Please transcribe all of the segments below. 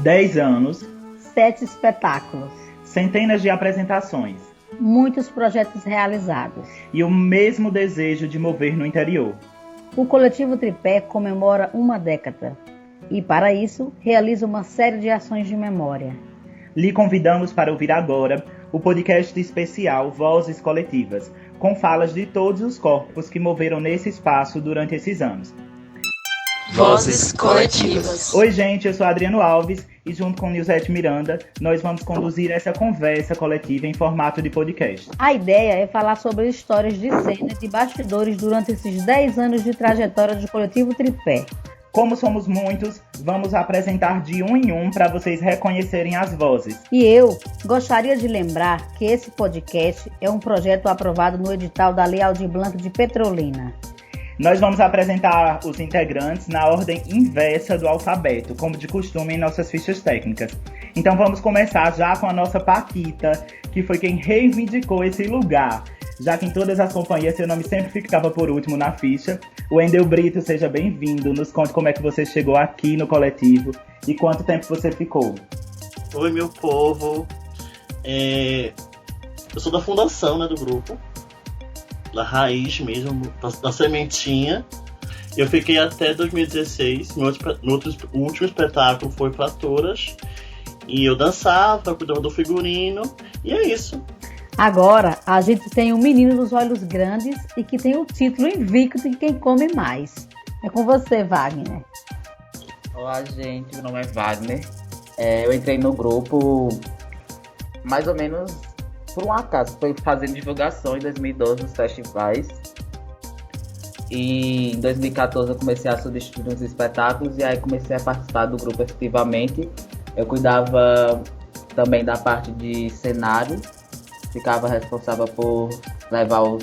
10 anos, 7 espetáculos, centenas de apresentações muitos projetos realizados e o mesmo desejo de mover no interior. O Coletivo Tripé comemora uma década e, para isso, realiza uma série de ações de memória. Lhe convidamos para ouvir agora o podcast especial Vozes Coletivas, com falas de todos os corpos que moveram nesse espaço durante esses anos. Vozes Coletivas. Oi, gente, eu sou Adriano Alves e junto com Nilzete Miranda, nós vamos conduzir essa conversa coletiva em formato de podcast. A ideia é falar sobre histórias de cena e de bastidores durante esses 10 anos de trajetória do Coletivo Tripé. Como somos muitos, vamos apresentar de um em um para vocês reconhecerem as vozes. E eu gostaria de lembrar que esse podcast é um projeto aprovado no edital da Lei Aldir Blanc de Petrolina. Nós vamos apresentar os integrantes na ordem inversa do alfabeto, como de costume em nossas fichas técnicas. Então vamos começar já com a nossa Paquita, que foi quem reivindicou esse lugar, já que em todas as companhias seu nome sempre ficava por último na ficha. O Endel Brito, seja bem-vindo, nos conte como é que você chegou aqui no coletivo e quanto tempo você ficou. Oi, meu povo, eu sou da fundação, do grupo, da raiz mesmo, da sementinha. Eu fiquei até 2016, o último espetáculo foi Fraturas, e eu dançava, cuidava do figurino, e é isso. Agora, a gente tem um menino dos olhos grandes e que tem o título invicto de quem come mais. É com você, Wagner. Olá, gente, meu nome é Wagner. Eu entrei no grupo mais ou menos por um acaso. Foi fazendo divulgação em 2012 nos festivais. E em 2014 eu comecei a substituir os espetáculos e aí comecei a participar do grupo efetivamente. Eu cuidava também da parte de cenário. Ficava responsável por levar os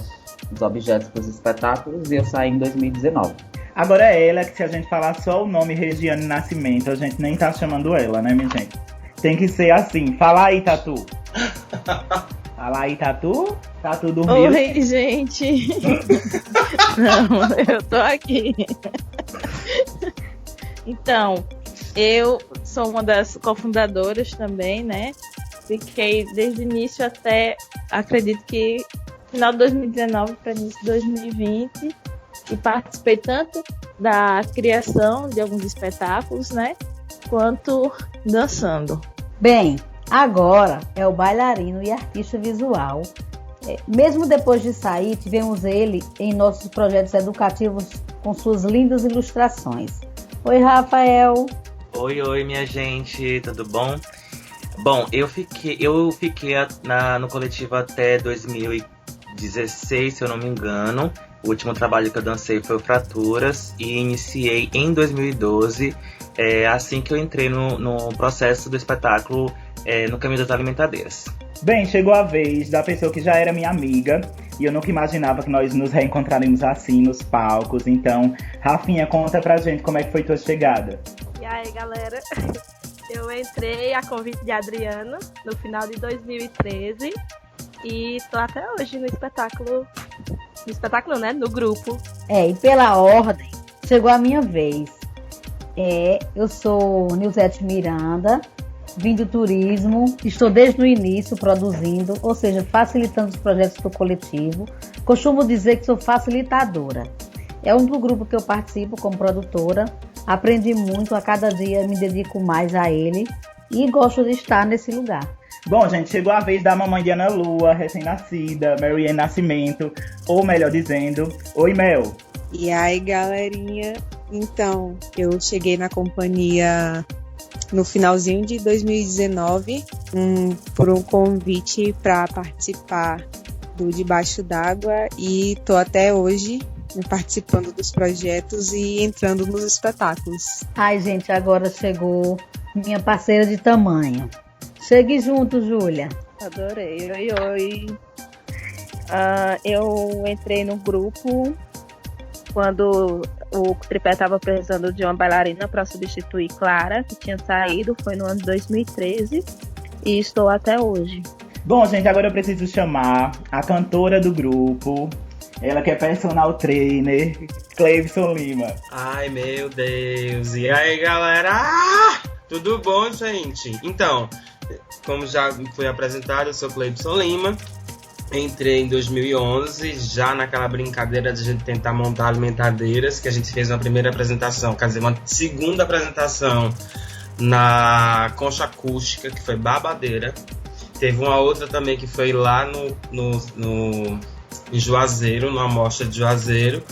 objetos para os espetáculos e eu saí em 2019. Agora é ela que, se a gente falar só o nome Regiane Nascimento, a gente nem tá chamando ela, né, minha gente? Tem que ser assim. Fala aí, Tatu. Fala aí, Tatu. Tatu dormiu. Oi, gente. Não, eu tô aqui. Então, eu sou uma das cofundadoras também, né? Fiquei desde o início até, acredito que final de 2019 para início de 2020 e participei tanto da criação de alguns espetáculos, né, quanto dançando. Bem, agora é o bailarino e artista visual. Mesmo depois de sair, tivemos ele em nossos projetos educativos com suas lindas ilustrações. Oi, Rafael. Oi, minha gente, tudo bom? Bom, eu fiquei no coletivo até 2016, se eu não me engano. O último trabalho que eu dancei foi o Fraturas e iniciei em 2012, assim que eu entrei no processo do espetáculo No Caminho das Alimentadeiras. Bem, chegou a vez da pessoa que já era minha amiga e eu nunca imaginava que nós nos reencontraríamos assim nos palcos. Então, Rafinha, conta pra gente como é que foi tua chegada. E aí, galera? Eu entrei a convite de Adriano no final de 2013 e tô até hoje no espetáculo, né? No grupo. E pela ordem, chegou a minha vez. Eu sou Nilzete Miranda, vim do turismo, estou desde o início produzindo, ou seja, facilitando os projetos do coletivo. Costumo dizer que sou facilitadora. É um do grupo que eu participo como produtora. Aprendi muito, a cada dia me dedico mais a ele e gosto de estar nesse lugar. Bom, gente, chegou a vez da mamãe de Ana Lua, recém-nascida, Mariane Nascimento, ou melhor dizendo, oi, Mel. E aí, galerinha? Então, eu cheguei na companhia no finalzinho de 2019 por um convite para participar do Debaixo d'Água e tô até hoje participando dos projetos e entrando nos espetáculos. Ai, gente, agora chegou minha parceira de tamanho. Chegue junto, Júlia. Adorei. Oi. Eu entrei no grupo quando o Tripé estava precisando de uma bailarina para substituir Clara, que tinha saído, foi no ano de 2013, e estou até hoje. Bom, gente, agora eu preciso chamar a cantora do grupo, ela que é personal trainer, Cleivson Lima. Ai, meu Deus. E aí, galera? Tudo bom, gente? Então, como já foi apresentado, eu sou Cleibson Lima. Entrei em 2011, já naquela brincadeira de a gente tentar montar alimentadeiras, que a gente fez uma primeira apresentação, quer dizer, uma segunda apresentação na Concha Acústica, que foi babadeira. Teve uma outra também que foi lá em Juazeiro, numa mostra de Juazeiro.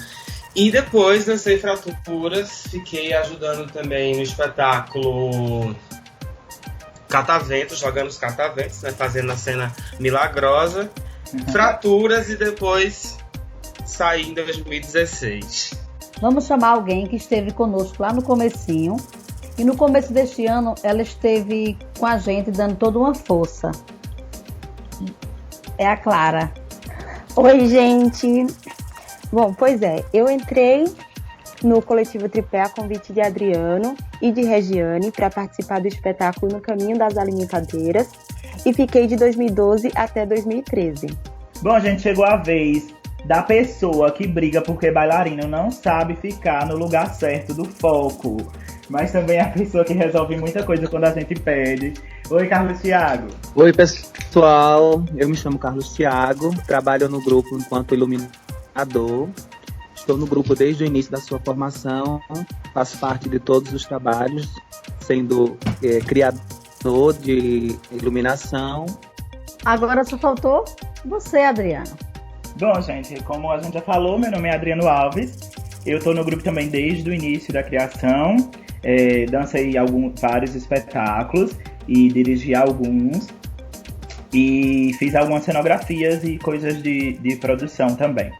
E depois dancei Fraturas, fiquei ajudando também no espetáculo Cataventos, jogando os cataventos, né, fazendo a cena milagrosa. Fraturas e depois saí em 2016. Vamos chamar alguém que esteve conosco lá no comecinho. E no começo deste ano, ela esteve com a gente, dando toda uma força. É a Clara. Oi, gente. Bom, pois é, eu entrei no coletivo Tripé a convite de Adriano e de Regiane para participar do espetáculo No Caminho das Alimentadeiras e fiquei de 2012 até 2013. Bom, gente, chegou a vez da pessoa que briga porque bailarino não sabe ficar no lugar certo do foco. Mas também é a pessoa que resolve muita coisa quando a gente pede. Oi, Carlos Thiago. Oi, pessoal. Eu me chamo Carlos Thiago, trabalho no grupo enquanto iluminador. Estou no grupo desde o início da sua formação, faço parte de todos os trabalhos, sendo criador de iluminação. Agora só faltou você, Adriano. Bom, gente, como a gente já falou, meu nome é Adriano Alves. Eu estou no grupo também desde o início da criação. Dancei vários espetáculos e dirigi alguns. E fiz algumas cenografias e coisas de produção também.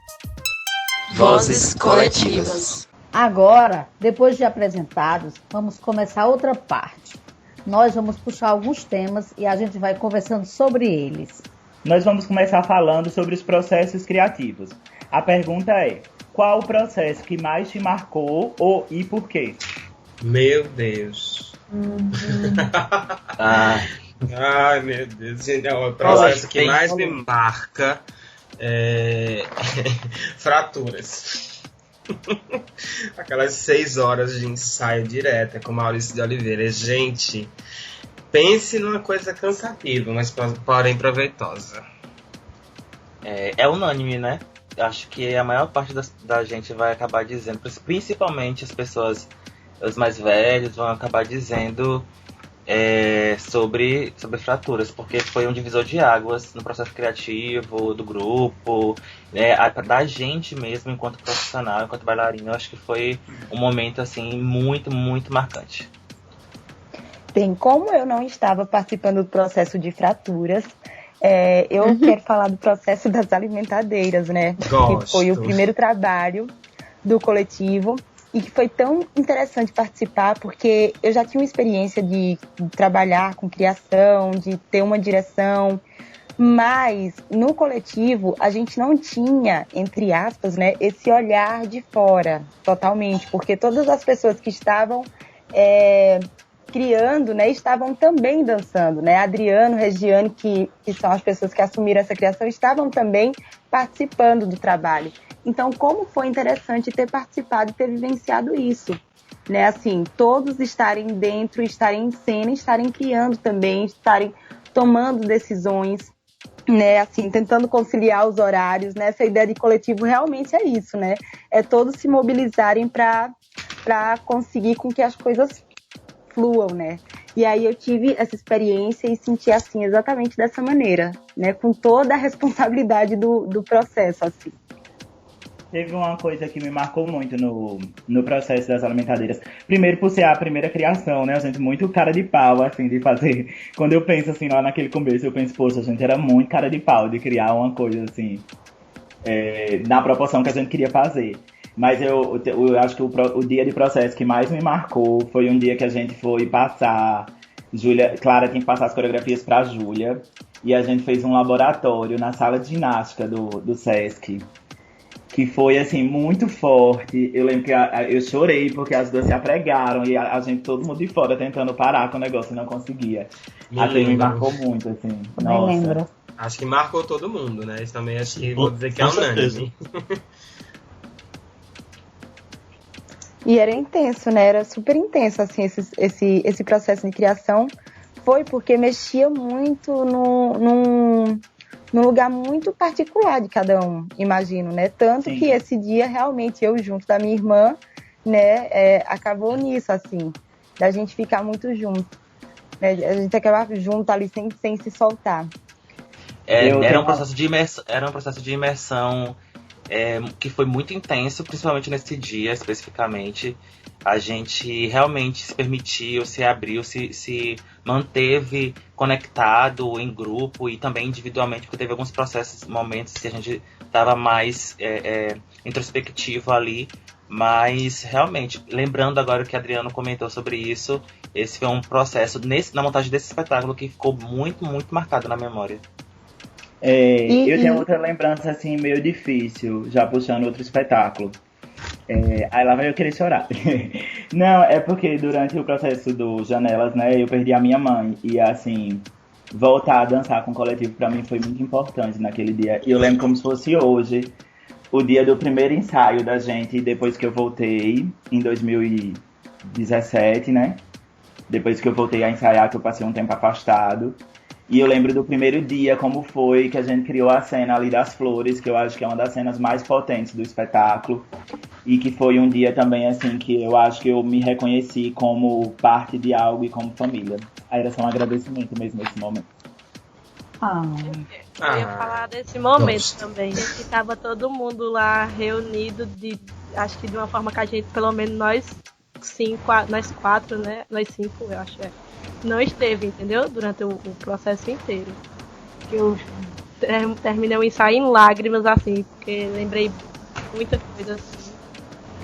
Vozes coletivas. Agora, depois de apresentados, vamos começar outra parte. Nós vamos puxar alguns temas e a gente vai conversando sobre eles. Nós vamos começar falando sobre os processos criativos. A pergunta é: qual o processo que mais te marcou e por quê? Meu Deus. Ai, meu Deus. Gente, o processo que mais me marca é Fraturas. Aquelas 6 horas de ensaio direta com Maurício de Oliveira. Gente, pense numa coisa cansativa, mas porém proveitosa. É unânime, né? Acho que a maior parte da gente vai acabar dizendo, principalmente as pessoas, os mais velhos, vão acabar dizendo sobre Fraturas, porque foi um divisor de águas no processo criativo do grupo, da gente mesmo enquanto profissional, enquanto bailarina. Eu acho que foi um momento assim muito, muito marcante. Bem, como eu não estava participando do processo de Fraturas, eu quero falar do processo das alimentadeiras, né? Gosto. Que foi o primeiro trabalho do coletivo e que foi tão interessante participar, porque eu já tinha uma experiência de trabalhar com criação, de ter uma direção, mas no coletivo a gente não tinha, entre aspas, né, esse olhar de fora totalmente, porque todas as pessoas que estavam criando, né, estavam também dançando, né? Adriano, Regiane, que são as pessoas que assumiram essa criação, estavam também participando do trabalho. Então, como foi interessante ter participado e ter vivenciado isso, né? Assim, todos estarem dentro, estarem em cena, estarem criando também, estarem tomando decisões, né? Assim, tentando conciliar os horários, né? Essa ideia de coletivo realmente é isso, né? É todos se mobilizarem para conseguir com que as coisas fluam, né? E aí eu tive essa experiência e senti assim, exatamente dessa maneira, né? Com toda a responsabilidade do processo, assim. Teve uma coisa que me marcou muito no processo das alimentadeiras. Primeiro, por ser a primeira criação, né? A gente muito cara de pau, assim, de fazer. Quando eu penso, assim, lá naquele começo, eu penso, poxa, a gente era muito cara de pau de criar uma coisa, assim, na proporção que a gente queria fazer. Mas eu acho que o dia de processo que mais me marcou foi um dia que a gente foi passar... Clara tinha que passar as coreografias pra Júlia. E a gente fez um laboratório na sala de ginástica do Sesc. Que foi, assim, muito forte. Eu lembro que eu chorei porque as duas se apregaram e a gente, todo mundo de fora, tentando parar com o negócio e não conseguia. Me marcou muito, assim. Nossa. Lembro. Acho que marcou todo mundo, né? Isso também acho que vou dizer que é unânime. E era intenso, né? Era super intenso, assim, esse processo de criação. Foi porque mexia muito num lugar muito particular de cada um, imagino, né? Tanto Sim. que esse dia, realmente, eu junto da minha irmã, né, acabou nisso, assim, da gente ficar muito junto. Né? A gente acabava junto ali, sem se soltar. Era um processo de imersão que foi muito intenso, principalmente nesse dia, especificamente. A gente realmente se permitiu, se abriu, se manteve conectado em grupo e também individualmente, porque teve alguns processos, momentos que a gente estava mais introspectivo ali. Mas, realmente, lembrando agora que o Adriano comentou sobre isso, esse foi um processo, na montagem desse espetáculo, que ficou muito, muito marcado na memória. Eu tenho outra lembrança, assim, meio difícil, já puxando outro espetáculo. Aí lá vai eu querer chorar. Não, é porque durante o processo do Janelas, né, eu perdi a minha mãe. E, assim, voltar a dançar com o coletivo pra mim foi muito importante naquele dia. E eu lembro como se fosse hoje, o dia do primeiro ensaio da gente, depois que eu voltei, em 2017, né? Depois que eu voltei a ensaiar, que eu passei um tempo afastado. E eu lembro do primeiro dia, como foi que a gente criou a cena ali das flores, que eu acho que é uma das cenas mais potentes do espetáculo. E que foi um dia também, assim, que eu acho que eu me reconheci como parte de algo e como família. Aí era só um agradecimento mesmo nesse momento. Eu ia falar desse momento também, que tava todo mundo lá reunido, acho que de uma forma que a gente, pelo menos nós quatro, né? Nós cinco, eu acho, não esteve, entendeu? Durante o processo inteiro. Eu terminei o ensaio em lágrimas, assim, porque lembrei muita coisa assim.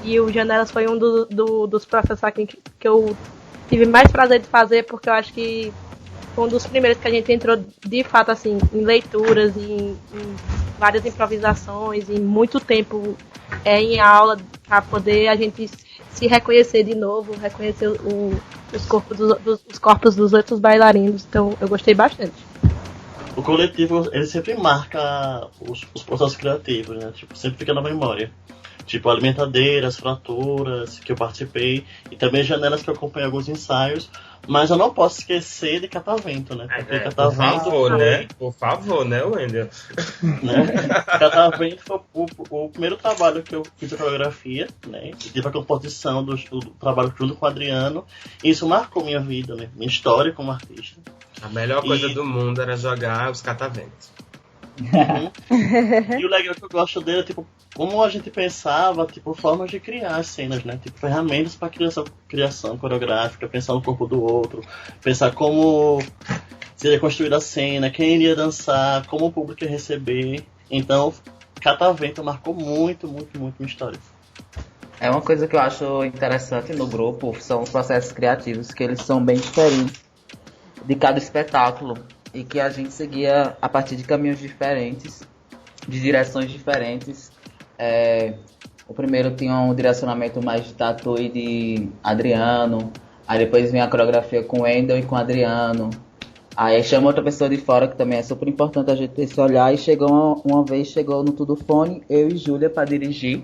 E o Janelas foi um dos processos aqui que eu tive mais prazer de fazer, porque eu acho que foi um dos primeiros que a gente entrou de fato assim em leituras, em várias improvisações, em muito tempo em aula, para poder a gente se reconhecer de novo, reconhecer os corpos dos outros bailarinos. Então eu gostei bastante. O coletivo, ele sempre marca os processos criativos, né? Tipo, sempre fica na memória. Tipo, Alimentadeiras, Fraturas, que eu participei, e também Janelas, que eu acompanhei alguns ensaios. Mas eu não posso esquecer de Catavento, né? Porque Catavento Por favor, né, Wendel? Né? Catavento foi o primeiro trabalho que eu fiz a coreografia, né? E tive a composição do trabalho junto com o Adriano. E isso marcou minha vida, né? Minha história como artista. A melhor coisa do mundo era jogar os Cataventos. E o legal que eu gosto dele é, tipo, como a gente pensava, tipo, formas de criar cenas, né? Tipo, ferramentas para criação coreográfica, pensar no corpo do outro, pensar como seria construída a cena, quem iria dançar, como o público ia receber. Então, Catavento marcou muito, muito, muito minha história. É uma coisa que eu acho interessante no grupo, são os processos criativos, que eles são bem diferentes de cada espetáculo. E que a gente seguia a partir de caminhos diferentes, de direções diferentes. O primeiro tinha um direcionamento mais de Tatu e de Adriano. Aí depois vem a coreografia com o Wendel e com o Adriano. Aí chama outra pessoa de fora, que também é super importante a gente ter esse olhar. E uma vez chegou no Tudo Fone, eu e Júlia para dirigir.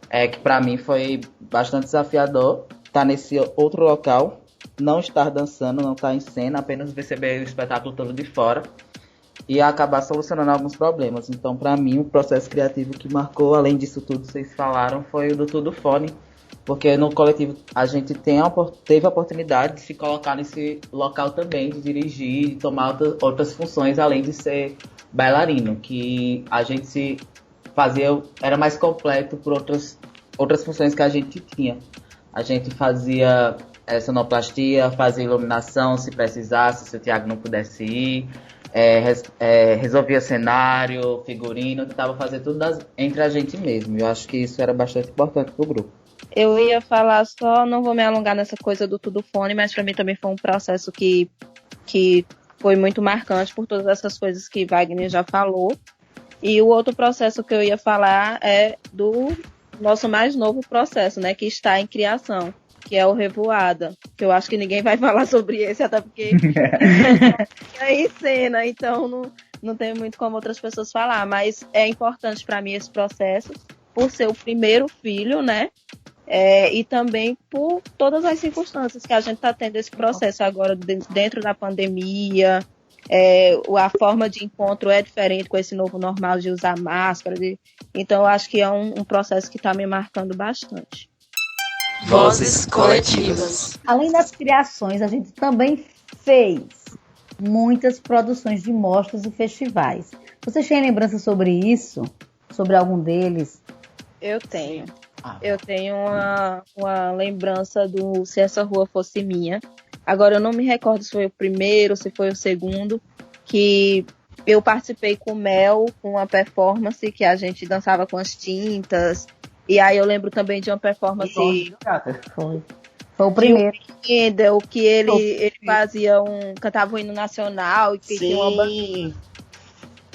Que pra mim foi bastante desafiador estar nesse outro local. Não estar dançando, não estar em cena, apenas receber o espetáculo todo de fora e acabar solucionando alguns problemas. Então, para mim, o processo criativo que marcou, além disso tudo que vocês falaram, foi o do Tudo Fone, porque no coletivo a gente teve a oportunidade de se colocar nesse local também, de dirigir, de tomar outras funções, além de ser bailarino, que a gente se fazia, era mais completo por outras funções que a gente tinha. A gente fazia sonoplastia, fazia iluminação se precisasse, se o Thiago não pudesse ir, resolvia cenário, figurino, tentava fazer tudo entre a gente mesmo. Eu acho que isso era bastante importante pro grupo. Eu ia falar só, não vou me alongar nessa coisa do Tudo Fone, mas para mim também foi um processo que foi muito marcante por todas essas coisas que Wagner já falou. E o outro processo que eu ia falar é do nosso mais novo processo, né, que está em criação, que é o Revoada, que eu acho que ninguém vai falar sobre esse, até porque é em cena, então não tem muito como outras pessoas falar, mas é importante para mim esse processo, por ser o primeiro filho, né, e também por todas as circunstâncias que a gente está tendo esse processo agora dentro da pandemia. A forma de encontro é diferente com esse novo normal de usar máscara. Então, eu acho que é um processo que está me marcando bastante. Vozes coletivas. Além das criações, a gente também fez muitas produções de mostras e festivais. Vocês têm lembrança sobre isso? Sobre algum deles? Eu tenho. Eu tenho uma lembrança do Se Essa Rua Fosse Minha. Agora, eu não me recordo se foi o primeiro, se foi o segundo, que eu participei com o Mel, com uma performance que a gente dançava com as tintas. E aí eu lembro também de uma performance... Foi o primeiro. O que ele fazia cantava um hino nacional. E que tinha uma...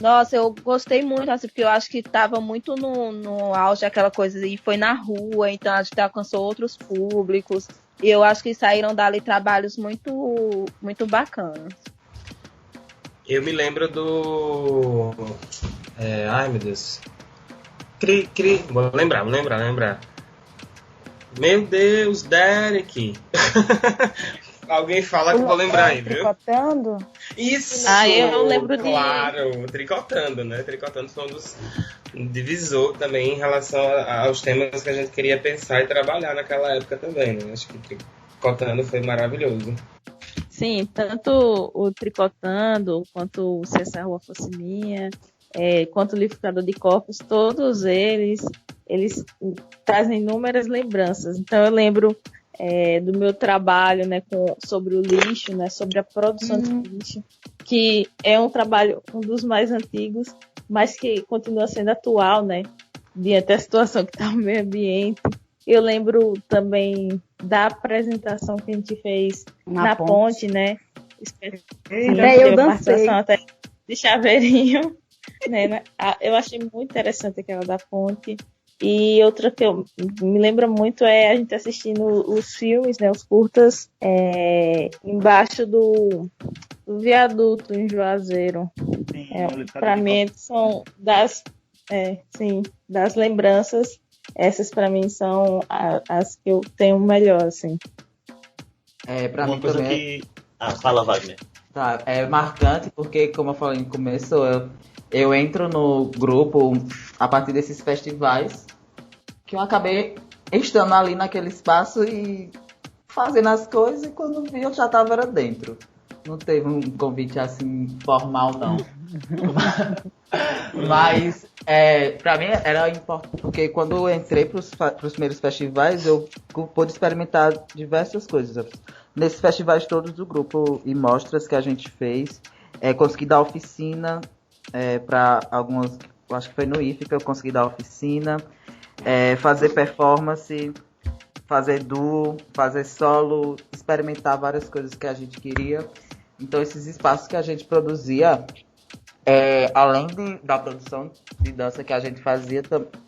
Nossa, eu gostei muito, assim, porque eu acho que estava muito no auge aquela coisa, e foi na rua, então a gente alcançou outros públicos. E eu acho que saíram dali trabalhos muito, muito bacanas. Eu me lembro do... ai, meu Deus. Vou lembrar. Meu Deus, Derek. Alguém fala que eu vou lembrar aí, viu? Tricotando? Isso! Eu lembro disso. Claro, Tricotando, né? Tricotando foi um divisor também em relação aos temas que a gente queria pensar e trabalhar naquela época também, né? Acho que Tricotando foi maravilhoso. Sim, tanto o Tricotando, quanto o Se Essa Rua Fosse Minha, quanto o Liquidificador de Corpos, todos eles trazem inúmeras lembranças. Então eu lembro do meu trabalho, né, sobre o lixo, né, sobre a produção de lixo, que é um trabalho, um dos mais antigos, mas que continua sendo atual, né, diante da situação que está no meio ambiente. Eu lembro também da apresentação que a gente fez na ponte, né? Eu dancei. Até de chaveirinho, né? Eu achei muito interessante aquela da ponte. E outra que eu me lembro muito é a gente assistindo os filmes, né? Os curtas, embaixo do viaduto em Juazeiro. Para mim, são das lembranças. Essas para mim são as que eu tenho melhor, assim. Pra mim também. Fala, Wagner. Tá, é marcante porque, como eu falei no começo, eu entro no grupo a partir desses festivais que eu acabei estando ali naquele espaço e fazendo as coisas, e quando vi eu já estava dentro. Não teve um convite assim formal, não. Mas pra mim era importante, porque quando eu entrei pros primeiros festivais, eu pude experimentar diversas coisas. Nesses festivais todos do grupo e mostras que a gente fez, consegui dar oficina para algumas, acho que foi no IFE, eu consegui dar oficina, fazer performance, fazer duo, fazer solo, experimentar várias coisas que a gente queria. Então esses espaços que a gente produzia, além da produção de dança que a gente fazia,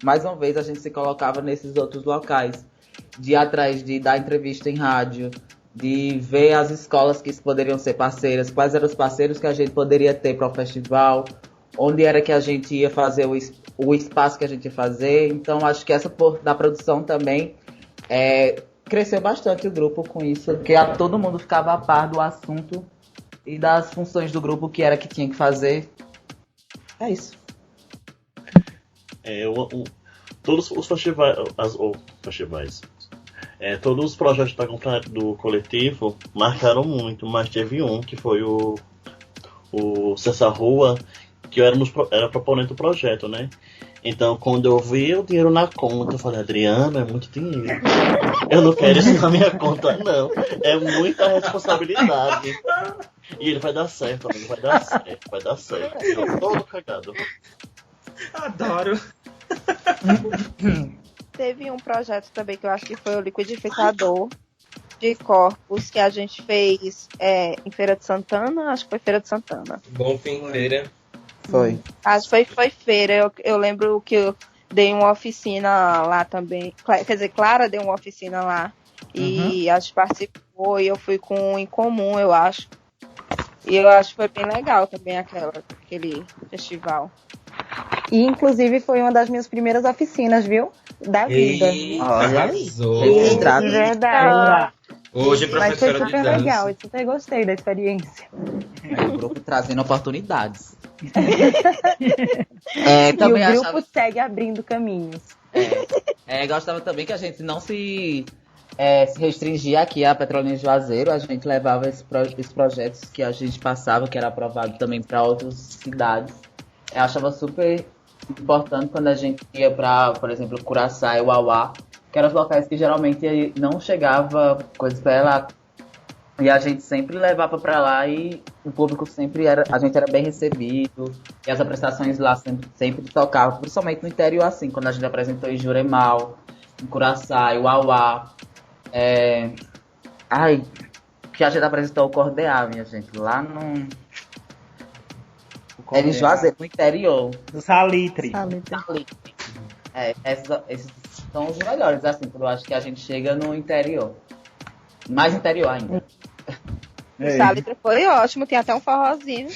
mais uma vez a gente se colocava nesses outros locais, de ir atrás de dar entrevista em rádio, de ver as escolas que poderiam ser parceiras, quais eram os parceiros que a gente poderia ter para o festival, onde era que a gente ia fazer o espaço que a gente ia fazer. Então acho que essa da produção também cresceu bastante o grupo com isso, porque todo mundo ficava a par do assunto e das funções do grupo, que era que tinha que fazer. É isso. Todos os festivais, todos os projetos do coletivo marcaram muito, mas teve um que foi o Se Essa Rua, que eu era proponente do projeto, né? Então, quando eu vi o dinheiro na conta, eu falei, Adriano, é muito dinheiro. Eu não quero isso na minha conta, não. É muita responsabilidade. E ele vai dar certo, amigo, vai dar certo. Eu tô todo cagado. Adoro. Teve um projeto também que eu acho que foi o liquidificador de corpos que a gente fez em Feira de Santana. Acho que foi Feira de Santana. Bom fim, Feira. Foi. Acho que foi Feira. Eu lembro que eu dei uma oficina lá também. Quer dizer, Clara deu uma oficina lá. E a gente participou e eu fui com o Em Comum, eu acho. E eu acho que foi bem legal também aquele festival. E inclusive foi uma das minhas primeiras oficinas, viu? da vida. Eita, Olha aí. arrasou. Registrado. Verdade. Hoje, Mas foi professora de super dança. legal, eu super gostei da experiência. É o grupo trazendo oportunidades. E o Também grupo achava, segue abrindo caminhos. gostava também que a gente não se restringia aqui à Petrolina de Juazeiro. A gente levava esses projetos que a gente passava, que era aprovado também para outras cidades. Eu achava super importante quando a gente ia para, por exemplo, Curaçá e Uauá, que eram os locais que geralmente não chegava coisas para lá. E a gente sempre levava para lá e o público sempre era... A gente era bem recebido. E as apresentações lá sempre tocavam, principalmente no interior, assim, quando a gente apresentou em Juremal, em Curaçá, em Uauá. Que a gente apresentou o Cordear, minha gente, lá no... Era em Juazeiro, no interior. Do Salitre. Esses são os melhores, assim, quando eu acho que a gente chega no interior. Mais interior ainda. O Salitre foi ótimo, tem até um forrozinho.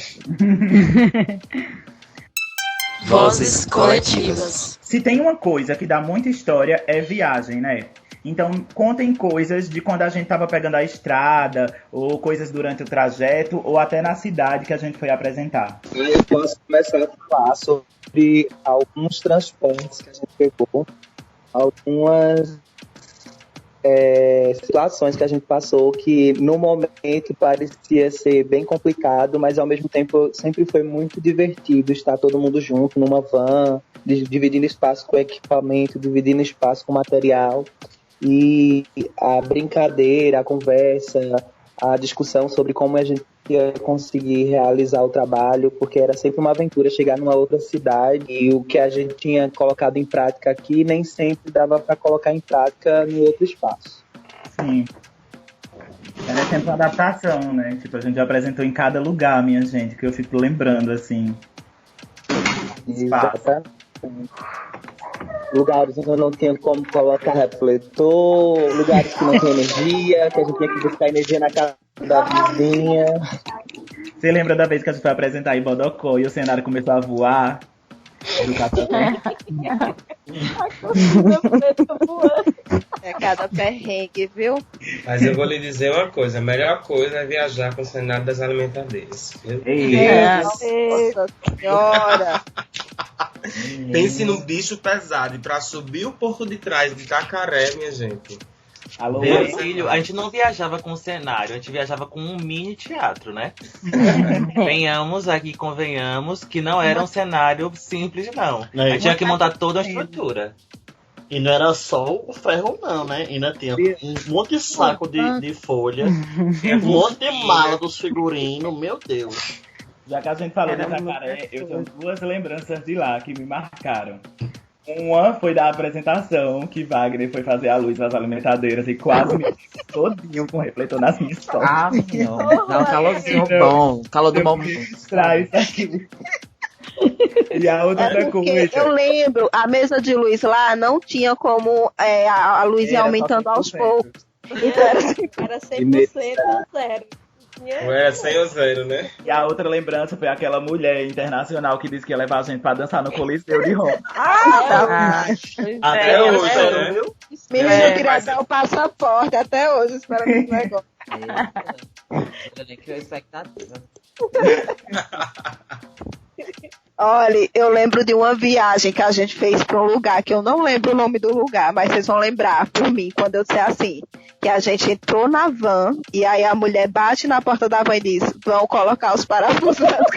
Vozes coletivas. Se tem uma coisa que dá muita história, é viagem, né? Então, contem coisas de quando a gente tava pegando a estrada, ou coisas durante o trajeto, ou até na cidade que a gente foi apresentar. Eu posso começar a falar sobre alguns transportes que a gente pegou, algumas situações que a gente passou que no momento parecia ser bem complicado, mas ao mesmo tempo sempre foi muito divertido estar todo mundo junto numa van, dividindo espaço com equipamento, dividindo espaço com material. E a brincadeira, a conversa, a discussão sobre como a gente ia conseguir realizar o trabalho, porque era sempre uma aventura chegar numa outra cidade e o que a gente tinha colocado em prática aqui nem sempre dava para colocar em prática no outro espaço. Sim. Era sempre uma adaptação, né? Tipo, a gente apresentou em cada lugar, minha gente, que eu fico lembrando, assim. Exatamente. Lugares onde eu não tinha como colocar refletor, lugares que não tinha energia, que a gente tinha que buscar energia na casa da vizinha. Você lembra da vez que a gente foi apresentar em Bodocó e o cenário começou a voar? Do café? É cada perrengue, viu? Mas eu vou lhe dizer uma coisa: a melhor coisa é viajar com o cenário das alimentadeiras. Meu Nossa senhora! Pense num bicho pesado. E pra subir o porto de trás de Itacaré, minha gente. Alô, Meu filho, a gente não viajava com cenário, a gente viajava com um mini teatro, né? Venhamos aqui, convenhamos, que não era um cenário simples, não. A gente tinha que montar toda a estrutura. E não era só o ferro, não, né? Ainda tinha um monte de saco de folha, um monte de mala dos figurinos, meu Deus. Já que a gente falou de Itacaré, eu tenho duas lembranças de lá que me marcaram. Uma foi da apresentação que Wagner foi fazer a luz nas alimentadeiras e quase me todinho com refletor nas minhas costas. Não, calorzinho bom. Calor do momento. Traz aqui. E a outra coisa. Eu lembro, a mesa de luz lá não tinha como a luz ia aumentando aos poucos. Então era 100% zero. Ou era 100 ou 0, né? E a outra lembrança foi aquela mulher internacional que disse que ia levar a gente pra dançar no Coliseu de Roma. Até hoje, né? Menino, eu queria dar o passaporte até hoje, esperando esse negócio. Eu nem criou expectativa. Olha, eu lembro de uma viagem que a gente fez para um lugar, que eu não lembro o nome do lugar, mas vocês vão lembrar por mim, quando eu disser assim, que a gente entrou na van, e aí a mulher bate na porta da van e diz, vão colocar os parafusos nas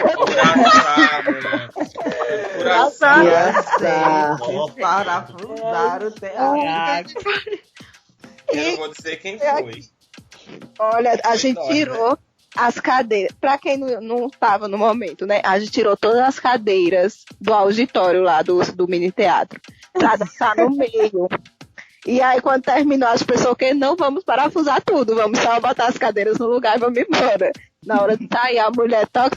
Parafusaram o teatro. Eu não vou dizer quem foi. Olha, a gente tirou as cadeiras, pra quem não estava no momento, né? A gente tirou todas as cadeiras do auditório lá do mini teatro pra dançar no meio. E aí, quando terminou, as pessoas que não vamos parafusar tudo, vamos só botar as cadeiras no lugar e vamos embora. Na hora de sair, a mulher toque.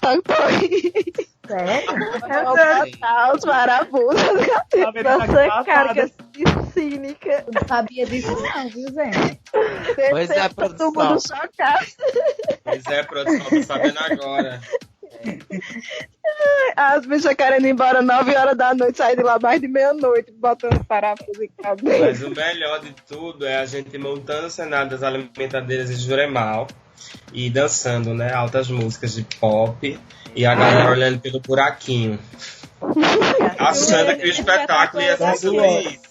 Sério? Eu vou botar os parafusos. Nossa, cara, que cínica. Eu não sabia disso não, viu, Zé? Pois é, todo mundo chocado. Pois é, produção, tô sabendo agora. As bichas querendo ir embora 9 horas da noite, sair de lá mais de meia-noite, botando parafuso em cabeça. Mas o melhor de tudo é a gente montando o cenário das alimentadeiras de Juremal e dançando, né? Altas músicas de pop e a galera olhando pelo buraquinho. Achando que o espetáculo ia ser sobre isso.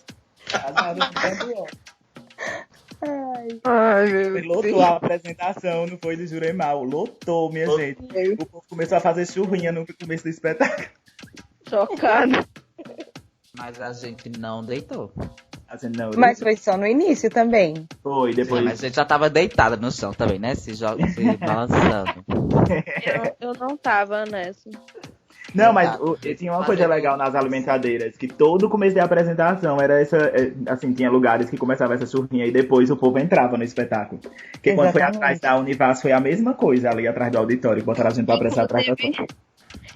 Ai, meu Lotou Deus. a apresentação, não foi de Juremal. Lotou, minha gente. O povo começou a fazer churrinha no começo do espetáculo. Chocado. Mas a gente não deitou. Assim, não, Mas foi só no início também. foi, depois. Sim, mas a gente já tava deitada no chão também, né? Se balançando. Eu não tava nessa. Não, mas tinha uma coisa legal nas alimentadeiras, que todo começo de apresentação era essa, assim, tinha lugares que começava essa churrinha e depois o povo entrava no espetáculo. Porque quando foi atrás da Univas foi a mesma coisa ali atrás do auditório, botaram a gente pra apresentar atrás da sala.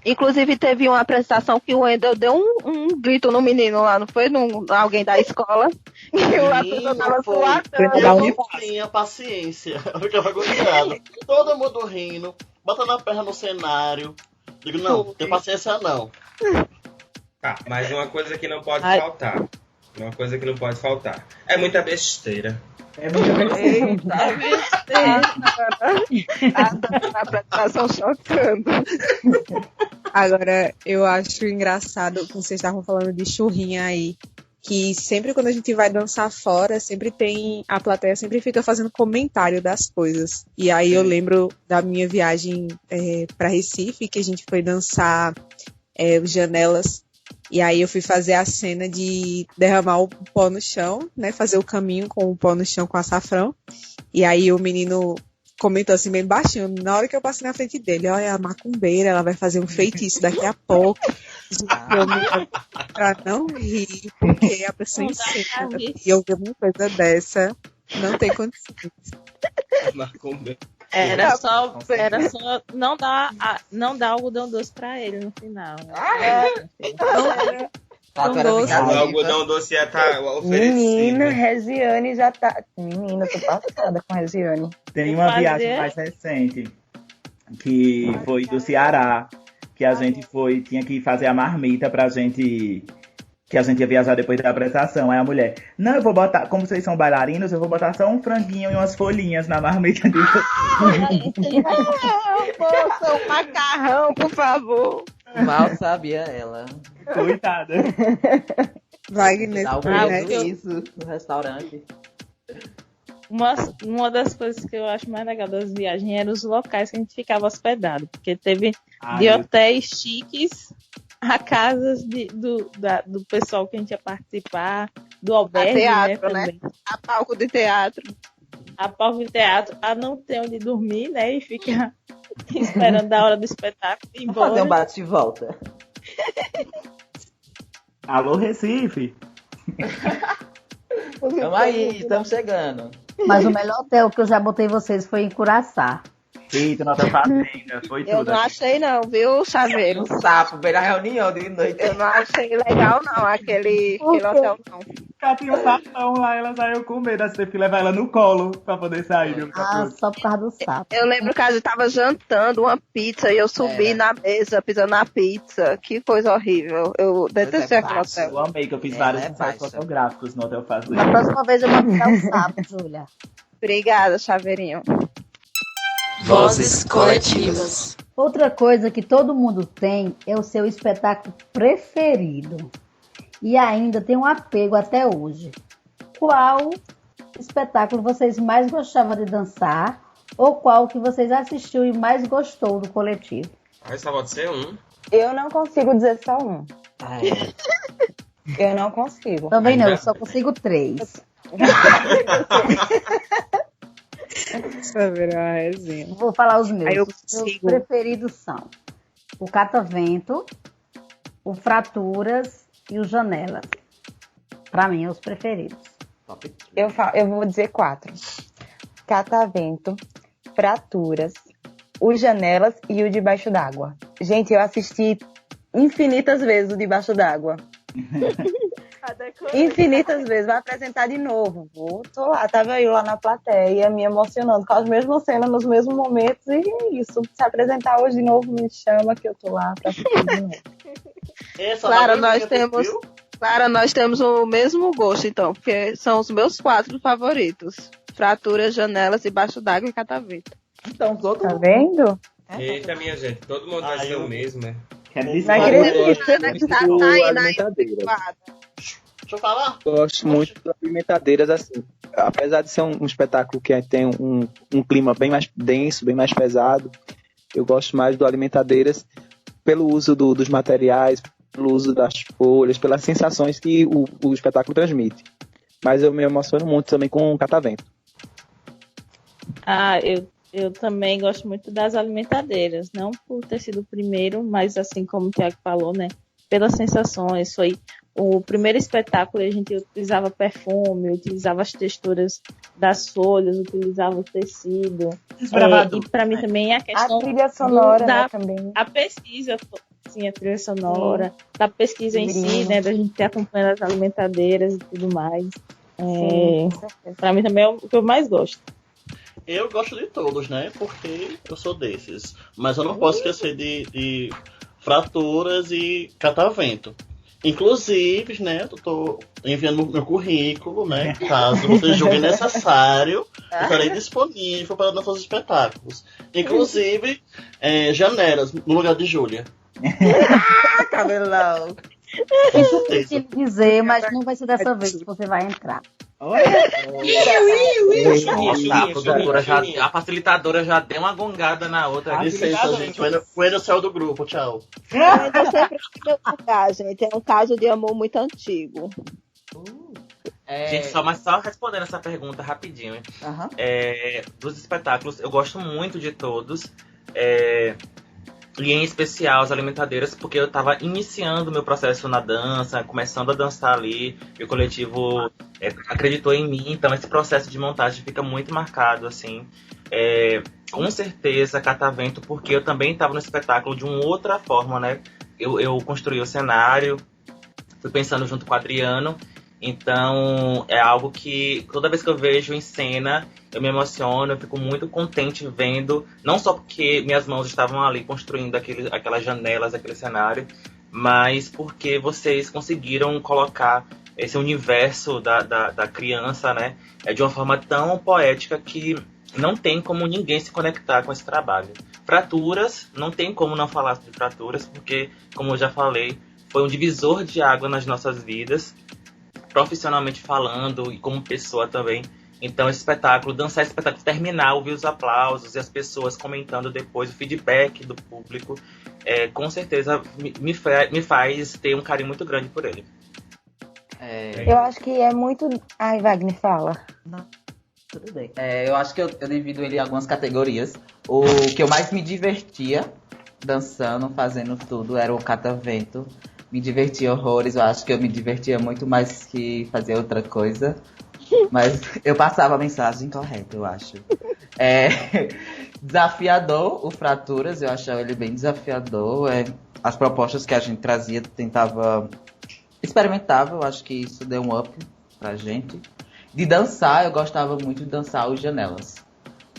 Inclusive, teve uma apresentação que o Wendel deu um grito no menino lá, não foi? Alguém da escola. E o ator tava suatando. Eu não tinha paciência. Eu ficava agoniado. Todo mundo rindo, botando a perna no cenário. Digo, não, tem paciência não. Tá, mas uma coisa que não pode faltar. Uma coisa que não pode faltar. É muita besteira. É muita besteira. A apresentação chocando. Agora, eu acho engraçado, como vocês estavam falando de churrinha aí, que sempre quando a gente vai dançar fora, sempre tem, a plateia sempre fica fazendo comentário das coisas. E aí eu lembro da minha viagem para Recife, que a gente foi dançar os Janelas, e aí eu fui fazer a cena de derramar o pó no chão, né, fazer o caminho com o pó no chão com açafrão. E aí o menino comentou assim bem baixinho, na hora que eu passei na frente dele, olha, a macumbeira, ela vai fazer um feitiço daqui a pouco. Pra não rir, porque a pessoa incena. E eu vi uma coisa dessa, não tem condições. Macumbeira. Era só não dar algodão doce pra ele no final. O algodão doce ia estar oferecido. Menina, Resiane já tá. Menina, tô passada com Resiane. Tem uma viagem mais recente, que foi do Ceará, que a gente tinha que fazer a marmita pra gente, que a gente ia viajar depois da apresentação. Aí a mulher, não, eu vou botar, como vocês são bailarinos, eu vou botar só um franguinho e umas folhinhas na marmita de Moça, um macarrão, por favor. Mal sabia ela. Coitada. Wagner, Isso, no restaurante. Uma das coisas que eu acho mais legal das viagens eram os locais que a gente ficava hospedado. Porque teve de hotéis chiques a casas do pessoal que a gente ia participar, do albergue, teatro, né? A palco de teatro. A palco de teatro, a não ter onde dormir, né? E ficar esperando a hora do espetáculo e ir embora. Fazer um bate e volta. Alô, Recife. Vamos aí, estamos chegando. Mas o melhor hotel que eu já botei vocês foi em Curaçá. Eita, nossa fazenda, foi tudo. Eu não achei não, viu, Chaveiro? Um sapo, bem na reunião de noite. Eu não achei legal não, aquele hotel não. Tinha um sapão lá, ela saiu com medo, você teve que levar ela no colo pra poder sair. Só por causa do sapo. Eu lembro que a gente tava jantando uma pizza e eu subi na mesa, pisando na pizza. Que coisa horrível. Eu detestei aquele hotel. Eu amei que eu fiz vários ensaios fotográficos no Hotel Fazenda. Na próxima vez eu vou tirar o sapo, Júlia. Obrigada, Chaveirinho. Vozes coletivas. Outra coisa que todo mundo tem é o seu espetáculo preferido. E ainda tem um apego até hoje. Qual espetáculo vocês mais gostavam de dançar? Ou qual que vocês assistiu e mais gostou do coletivo? Só pode ser um. Eu não consigo dizer só um. Eu não consigo. Também não, eu só consigo 3. Saber a resenha. Vou falar os meus. Aí eu Os meus consigo. preferidos são o Catavento, o Fraturas e o Janelas. Pra mim, é os preferidos. Eu vou dizer 4. Catavento, Fraturas, o Janelas e o Debaixo d'Água. Gente, eu assisti infinitas vezes o Debaixo d'Água. infinitas vezes, vai apresentar de novo. Tô lá, tava eu lá na plateia, me emocionando com as mesmas cenas nos mesmos momentos, e é isso. Se apresentar hoje de novo, me chama que eu tô lá pra assistir de novo. Clara, nós temos o mesmo gosto, então, porque são os meus 4 favoritos. Fraturas, Janelas, Debaixo d'Água e Catavento. Então, todo Tá vendo? Eita, minha gente, todo mundo vai ser o mesmo, né? Não acredito, né? Muito Tá do saindo aí Alimentadeiras. Deixa eu falar. Gosto muito do Alimentadeiras, assim. Apesar de ser um espetáculo que tem um clima bem mais denso, bem mais pesado, eu gosto mais do Alimentadeiras pelo uso dos materiais, pelo uso das folhas, pelas sensações que o espetáculo transmite. Mas eu me emociono muito também com o Catavento. Eu também gosto muito das Alimentadeiras, não por ter sido o primeiro, mas assim como o Thiago falou, né? Pelas sensações, foi o primeiro espetáculo, a gente utilizava perfume, utilizava as texturas das folhas, utilizava o tecido. E para mim também a questão A trilha sonora, né, também. a pesquisa, sim, a trilha sonora, da pesquisa em si, né, da gente ter acompanhado as Alimentadeiras e tudo mais. Para mim também é o que eu mais gosto. Eu gosto de todos, né? Porque eu sou desses. Mas eu não posso esquecer de Fraturas e Catavento. Inclusive, né? Eu tô enviando meu currículo, né? Caso você julgue necessário, eu estarei disponível para nossos espetáculos. Inclusive, Janelas, no lugar de Júlia. Cabelão. Isso eu te dizer, mas não vai ser dessa vez que você vai entrar. A facilitadora já deu uma gongada na outra. Licença, gente. O Ender saiu do grupo, tchau. Ainda sempre tem um lugar, gente. É um caso de amor muito antigo. Gente, só respondendo essa pergunta rapidinho. Hein? Dos espetáculos, eu gosto muito de todos. E em especial as Alimentadeiras, porque eu estava iniciando o meu processo na dança, começando a dançar ali, e o coletivo acreditou em mim, então esse processo de montagem fica muito marcado, assim. Com certeza, Catavento, porque eu também estava no espetáculo de uma outra forma, né? Eu construí o cenário, fui pensando junto com o Adriano, então é algo que toda vez que eu vejo em cena, eu me emociono, eu fico muito contente vendo, não só porque minhas mãos estavam ali construindo aquelas janelas, aquele cenário, mas porque vocês conseguiram colocar esse universo da criança, né, de uma forma tão poética que não tem como ninguém se conectar com esse trabalho. Fraturas, não tem como não falar de Fraturas, porque, como eu já falei, foi um divisor de água nas nossas vidas, profissionalmente falando e como pessoa também. Então esse espetáculo, dançar esse espetáculo, terminar, ouvir os aplausos e as pessoas comentando depois, o feedback do público, com certeza me faz ter um carinho muito grande por ele. Eu acho que é muito... Ai, Wagner, fala. Não, tudo bem. Eu acho que eu divido ele em algumas categorias. O que eu mais me divertia dançando, fazendo tudo, era o Catavento. Me divertia horrores, eu acho que eu me divertia muito mais que fazer outra coisa. Mas eu passava a mensagem correta, eu acho. Desafiador, o Fraturas, eu achava ele bem desafiador. As propostas que a gente trazia, tentava experimentava, eu acho que isso deu um up pra gente. De dançar, eu gostava muito de dançar os Janelas.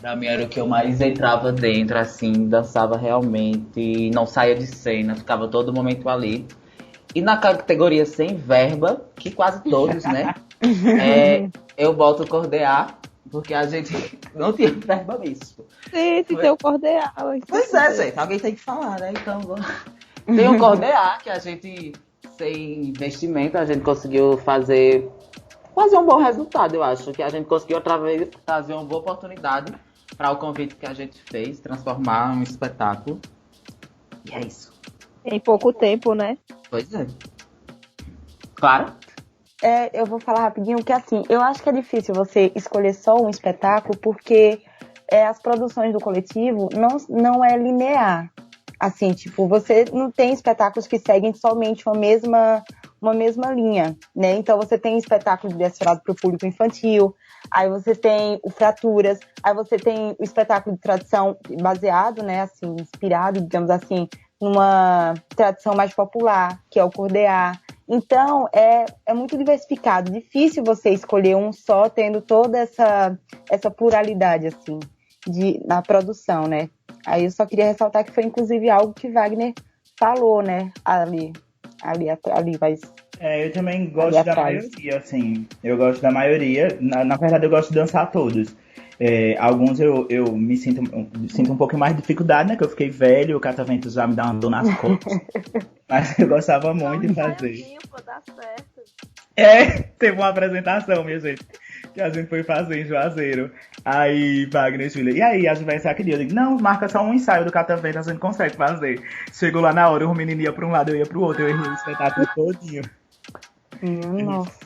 Pra mim era o que eu mais entrava dentro, assim, dançava realmente, não saía de cena, ficava todo momento ali. E na categoria sem verba, que quase todos, né? Eu boto o Cordear, porque a gente não tinha verba mesmo. Sim, tem o Cordear. Pois é, gente, alguém tem que falar, né? Então, tem o Cordear, que a gente, sem investimento, a gente conseguiu fazer um bom resultado, eu acho. Que a gente conseguiu, outra vez, trazer uma boa oportunidade para o convite que a gente fez, transformar um espetáculo. E é isso. Em pouco tempo, né? Pois é. Claro. Eu vou falar rapidinho que, assim, eu acho que é difícil você escolher só um espetáculo porque as produções do coletivo não é linear. Assim, tipo, você não tem espetáculos que seguem somente uma mesma linha, né? Então você tem espetáculo direcionado para o público infantil, aí você tem o Fraturas, aí você tem o espetáculo de tradição baseado, né, assim, inspirado, digamos assim, numa tradição mais popular, que é o Cordear. Então, é muito diversificado. Difícil você escolher um só, tendo toda essa pluralidade, assim, na produção, né? Aí eu só queria ressaltar que foi, inclusive, algo que Wagner falou, né? Ali, mas... Eu também gosto da maioria, assim. Eu gosto da maioria. Na verdade, eu gosto de dançar todos. Alguns eu me sinto um pouco mais de dificuldade, né? Que eu fiquei velho, o catavento já me dá uma dor nas costas. Mas eu gostava muito de fazer. Pô, dá certo. Teve uma apresentação, minha gente, que a gente foi fazer em Juazeiro. Aí, Wagner e Júlia, e aí, a gente vai ensaiar aquele dia? Eu digo, não, marca só um ensaio do catavento, a gente consegue fazer. Chegou lá na hora, o menino ia pra um lado, eu ia pro outro, eu errei o espetáculo todinho. Nossa.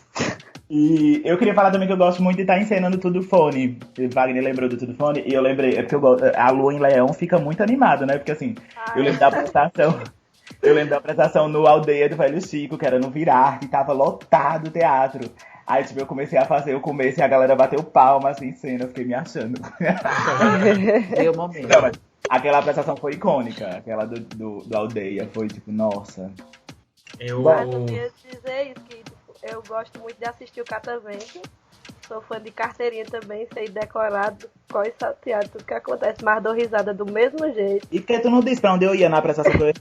E eu queria falar também que eu gosto muito de estar encenando Tudo Fone. Wagner lembrou do Tudo Fone e eu lembrei, porque a Lua em Leão fica muito animada, né? Porque assim, eu lembro da apresentação no Aldeia do Velho Chico, que era no Virar, que tava lotado o teatro. Aí, tipo, eu comecei a fazer o começo e a galera bateu palma, assim, em cena, eu fiquei me achando. Deu um momento. Não, mas aquela apresentação foi icônica, aquela do Aldeia, foi tipo, nossa. Mas eu queria dizer isso, que eu gosto muito de assistir o catavento. Sou fã de carteirinha também, sei decorado, qual salteado, tudo que acontece, mas dou risada do mesmo jeito. E porque tu não disse pra onde eu ia na apresentação que eu ia?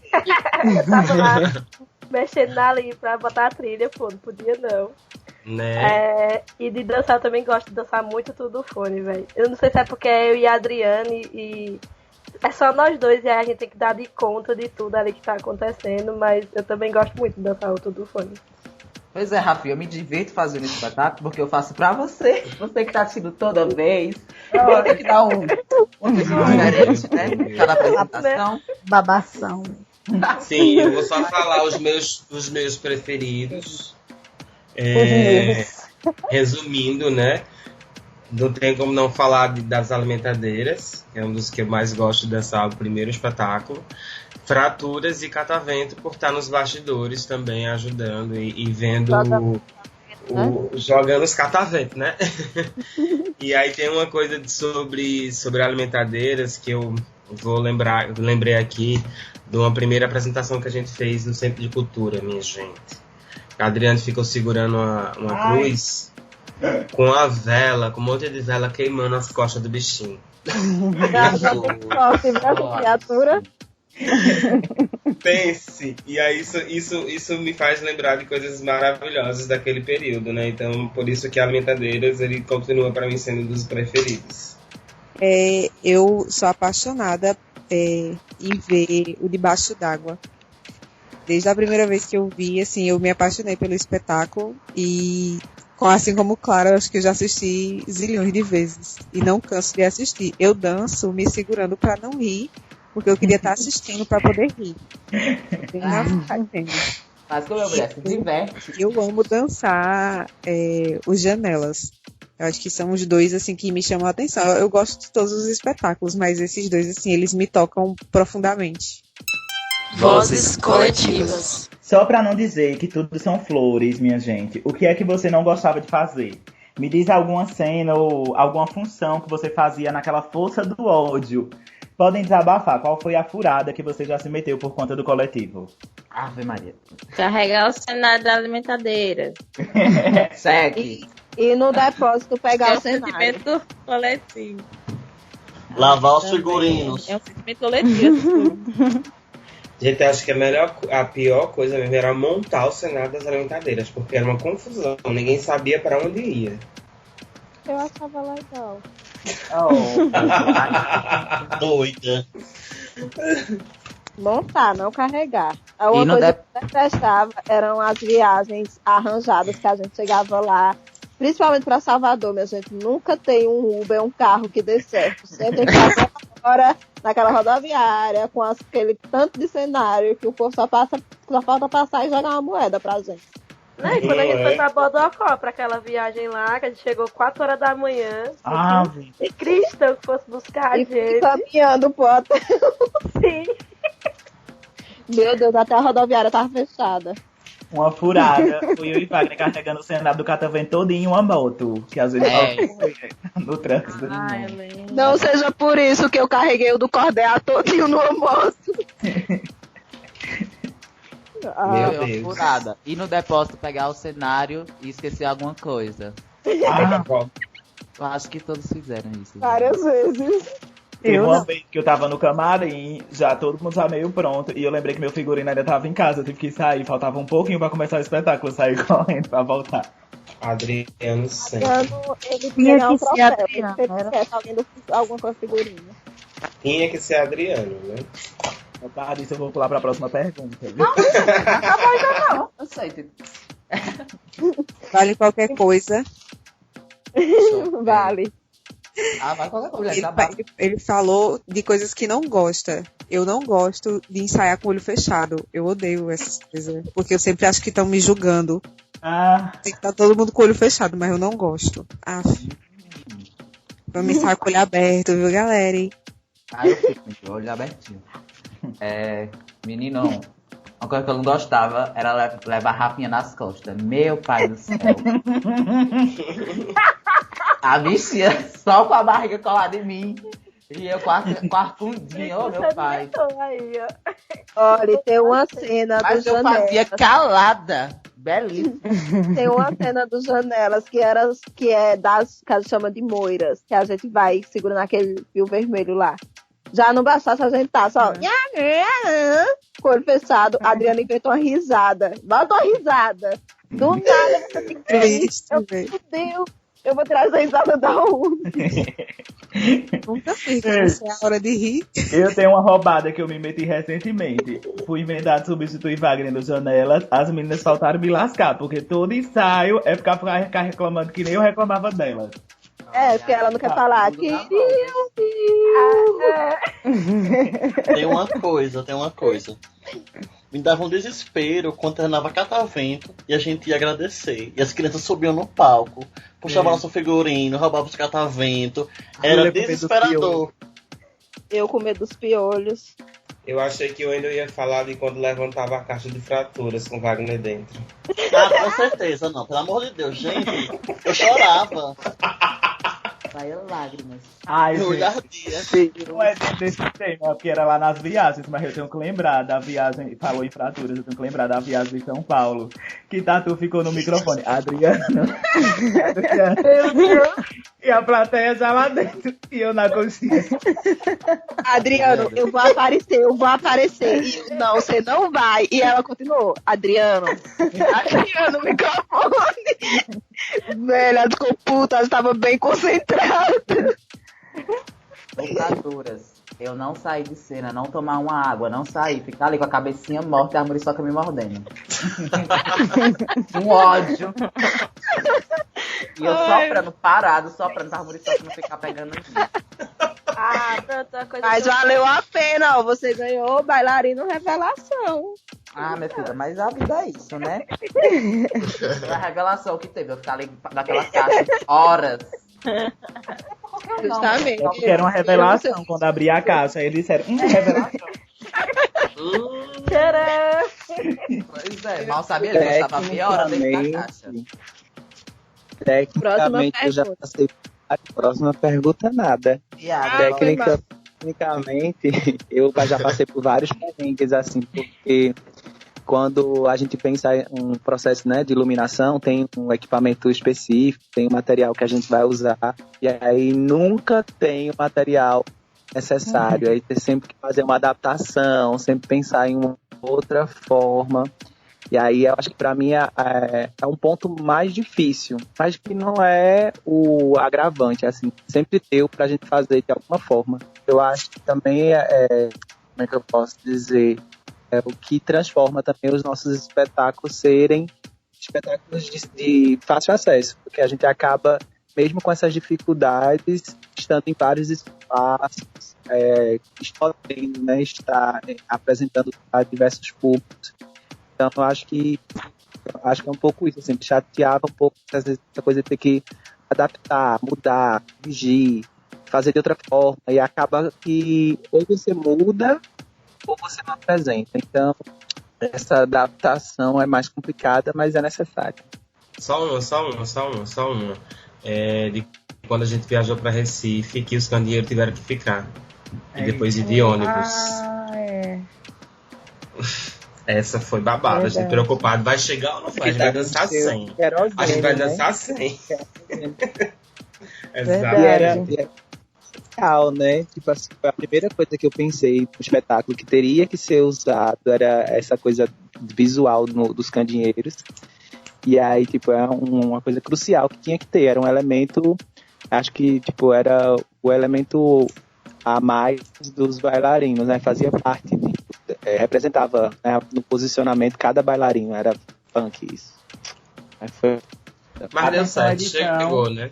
Eu tava lá mexendo na linha pra botar a trilha, pô, não podia não. Né? E de dançar, eu também gosto de dançar muito Tudo Fone, velho. Eu não sei se é porque é eu e a Adriane e é só nós dois e aí a gente tem que dar de conta de tudo ali que tá acontecendo, mas eu também gosto muito de dançar o Tudo Fone. Pois é, Rafa, eu me divirto fazendo esse espetáculo porque eu faço pra você. Você que tá assistindo toda vez. Eu tenho que dar um diferente, né? Cada apresentação. Babação. Sim, eu vou só falar os meus preferidos. Resumindo, né? Não tem como não falar das Alimentadeiras, que é um dos que eu mais gosto dessa o primeiro espetáculo. Fraturas e Catavento por estar nos bastidores também ajudando e vendo jogando os cataventos, né? E aí tem uma coisa sobre Alimentadeiras que eu lembrei aqui de uma primeira apresentação que a gente fez no Centro de Cultura, minha gente. A Adriane ficou segurando uma cruz com a vela, com um monte de vela queimando as costas do bichinho. Criatura. Pense, e aí isso me faz lembrar de coisas maravilhosas daquele período, né? Então, por isso que Alimentadeiras, ele continua para mim sendo um dos preferidos. Eu sou apaixonada em ver o Debaixo d'Água. Desde a primeira vez que eu vi, assim, eu me apaixonei pelo espetáculo e, assim como Clara, acho que eu já assisti zilhões de vezes e não canso de assistir. Eu danço me segurando para não rir, porque eu queria estar assistindo para poder rir. Mas como eu mulher se diverte. Eu amo dançar os Janelas. Eu acho que são os dois assim que me chamam a atenção. Eu gosto de todos os espetáculos, mas esses dois assim, eles me tocam profundamente. Vozes coletivas. Só pra não dizer que tudo são flores, minha gente, o que é que você não gostava de fazer? Me diz alguma cena ou alguma função que você fazia naquela força do ódio. Podem desabafar. Qual foi a furada que você já se meteu por conta do coletivo? Ave Maria. Carregar o cenário da Alimentadeira. Segue. E no depósito pegar o cenário. Sentimento coletivo. Lavar os figurinos. É um sentimento coletivo. Gente, acho que a pior coisa mesmo era montar o cenário das Alimentadeiras, porque era uma confusão, ninguém sabia para onde ia. Eu achava legal. Doida. Montar, não carregar. Uma coisa que eu detestava eram as viagens arranjadas que a gente chegava lá, principalmente para Salvador, minha gente. Nunca tem um Uber, um carro que dê certo. Sempre tem que agora naquela rodoviária, com aquele tanto de cenário que o povo só falta passar e jogar uma moeda pra gente. Né? E quando a gente foi pra Bodocó, pra aquela viagem lá, que a gente chegou 4 horas da manhã, e Cristão que fosse buscar a gente. Caminhando pro hotel. Sim. Meu Deus, até a rodoviária tava fechada. Uma furada. Fui eu e Wagner carregando o cenário do Catavento todo em uma moto. Que às vezes no trânsito. Não seja por isso que eu carreguei o do Cordel todinho no almoço. Meu Deus. Deus. Por nada. Ir no depósito pegar o cenário e esquecer alguma coisa. Eu acho que todos fizeram isso. Várias vezes. Teve Eu uma não. vez que eu tava no camarim, já todo mundo já meio pronto, e eu lembrei que meu figurino ainda tava em casa, eu tive que sair, faltava um pouquinho pra começar o espetáculo, eu saí correndo pra voltar. Adriano sim. Quando ele Tinha ganhar um que ser troféu, Adriano, ele era? esquece alguém alguma coisa figurinha. Tinha que ser Adriano, né? Tá, disso eu vou pular pra próxima pergunta. Não, eu sei. Vale qualquer coisa. Vale. Ah, vai qualquer coisa. Ele, Tá bom. ele falou de coisas que não gosta. Eu não gosto de ensaiar com o olho fechado. Eu odeio essas coisas. Porque eu sempre acho que estão me julgando. Tem que estar todo mundo com o olho fechado, mas eu não gosto. Eu me ensaio com o olho aberto, viu, galera? Hein? Ah, eu fico com o olho abertinho. Menino, uma coisa que eu não gostava era levar rapinha nas costas. Meu pai do céu. A bichinha só com a barriga colada em mim. E eu com a fundinha, ô meu pai. Aí, ó. Olha, tem uma cena Mas dos eu fazia Janelas. calada. Belíssimo. Tem uma cena dos Janelas que é das que a gente chama de moiras, que a gente vai segurando aquele fio vermelho lá. Já não bastasse a gente tá só com o olho fechado, a Adriana inventou uma risada. Bota uma risada. Do nada você tem que Triste, Meu Deus, eu vou tirar essa risada da onde? Nunca fica, essa é a hora de rir. Eu tenho uma roubada que eu me meti recentemente. Fui inventado substituir Wagner nos Janelas. As meninas faltaram me lascar, porque todo ensaio é ficar reclamando que nem eu reclamava delas. É, porque ela não quer falar. Tem uma coisa. Me dava um desespero quando terminava catavento e a gente ia agradecer. E as crianças subiam no palco, puxavam nosso figurino, roubavam os catavento. Era desesperador. Eu com medo dos piolhos. Eu achei que eu ainda ia falar de quando levantava a caixa de fraturas com Wagner dentro. Com certeza, não. Pelo amor de Deus, gente. Eu chorava. Saia lágrimas. Ai, Eu gente. ardia. Não é desse tema, porque era lá nas viagens, mas eu tenho que lembrar da viagem, falou em fraturas, eu tenho que lembrar da viagem de São Paulo, que Tatu ficou no microfone, Adriano. E a plateia já lá dentro, e eu na consciência. Adriano, eu vou aparecer. E eu, não, você não vai. E ela continuou, Adriano, microfone. Velho, ela ficou puta, ela estava bem concentrada. Locadoras. Eu não saí de cena, não tomar uma água, não sair, ficar ali com a cabecinha morta e a muriçoca me mordendo. Um ódio. E eu soprando, parado, pra a muriçoca não ficar pegando em mim. Tanta coisa. Mas valeu a pena, ó. Você ganhou bailarino revelação. Ah, minha filha, mas a vida é isso, né? A revelação que teve, eu ficar ali naquela caixa horas. Justamente. É porque era uma revelação quando abri a caixa, aí eles disseram, revelação. Pois é, mal sabia ele, eu estava meia hora dentro da caixa. Tecnicamente, eu já passei. A próxima pergunta, nada. Tecnicamente, eu já passei por vários perrengues, assim, porque quando a gente pensa em um processo, né, de iluminação, tem um equipamento específico, tem um material que a gente vai usar, e aí nunca tem o material necessário. Aí tem sempre que fazer uma adaptação, sempre pensar em uma outra forma. E aí eu acho que para mim é um ponto mais difícil, mas que não é o agravante, assim, sempre deu pra gente fazer de alguma forma. Eu acho que também como é que eu posso dizer, o que transforma também os nossos espetáculos serem espetáculos de fácil acesso, porque a gente acaba, mesmo com essas dificuldades, estando em vários espaços, podendo, né, estar apresentando a diversos públicos. Então, eu acho que é um pouco isso, assim, chateava um pouco essa coisa de ter que adaptar, mudar, corrigir, fazer de outra forma, e acaba que ou você muda ou você não apresenta. Então, essa adaptação é mais complicada, mas é necessária. Só uma. De quando a gente viajou para Recife, que os candeeiros tiveram que ficar. E depois ir de ônibus. Essa foi babada, a gente preocupado. Vai chegar ou não vai? A gente vai dançar sem. A gente vai dançar sem. Exato. Era real, né? Tipo assim, a primeira coisa que eu pensei no espetáculo que teria que ser usado era essa coisa visual dos candeeiros. E aí, tipo, é uma coisa crucial que tinha que ter. Era um elemento, acho que, tipo, era o elemento a mais dos bailarinos, né? Fazia parte, representava, né, no posicionamento cada bailarino. Era funk isso. Aí foi... Mas deu certo, chegou, né?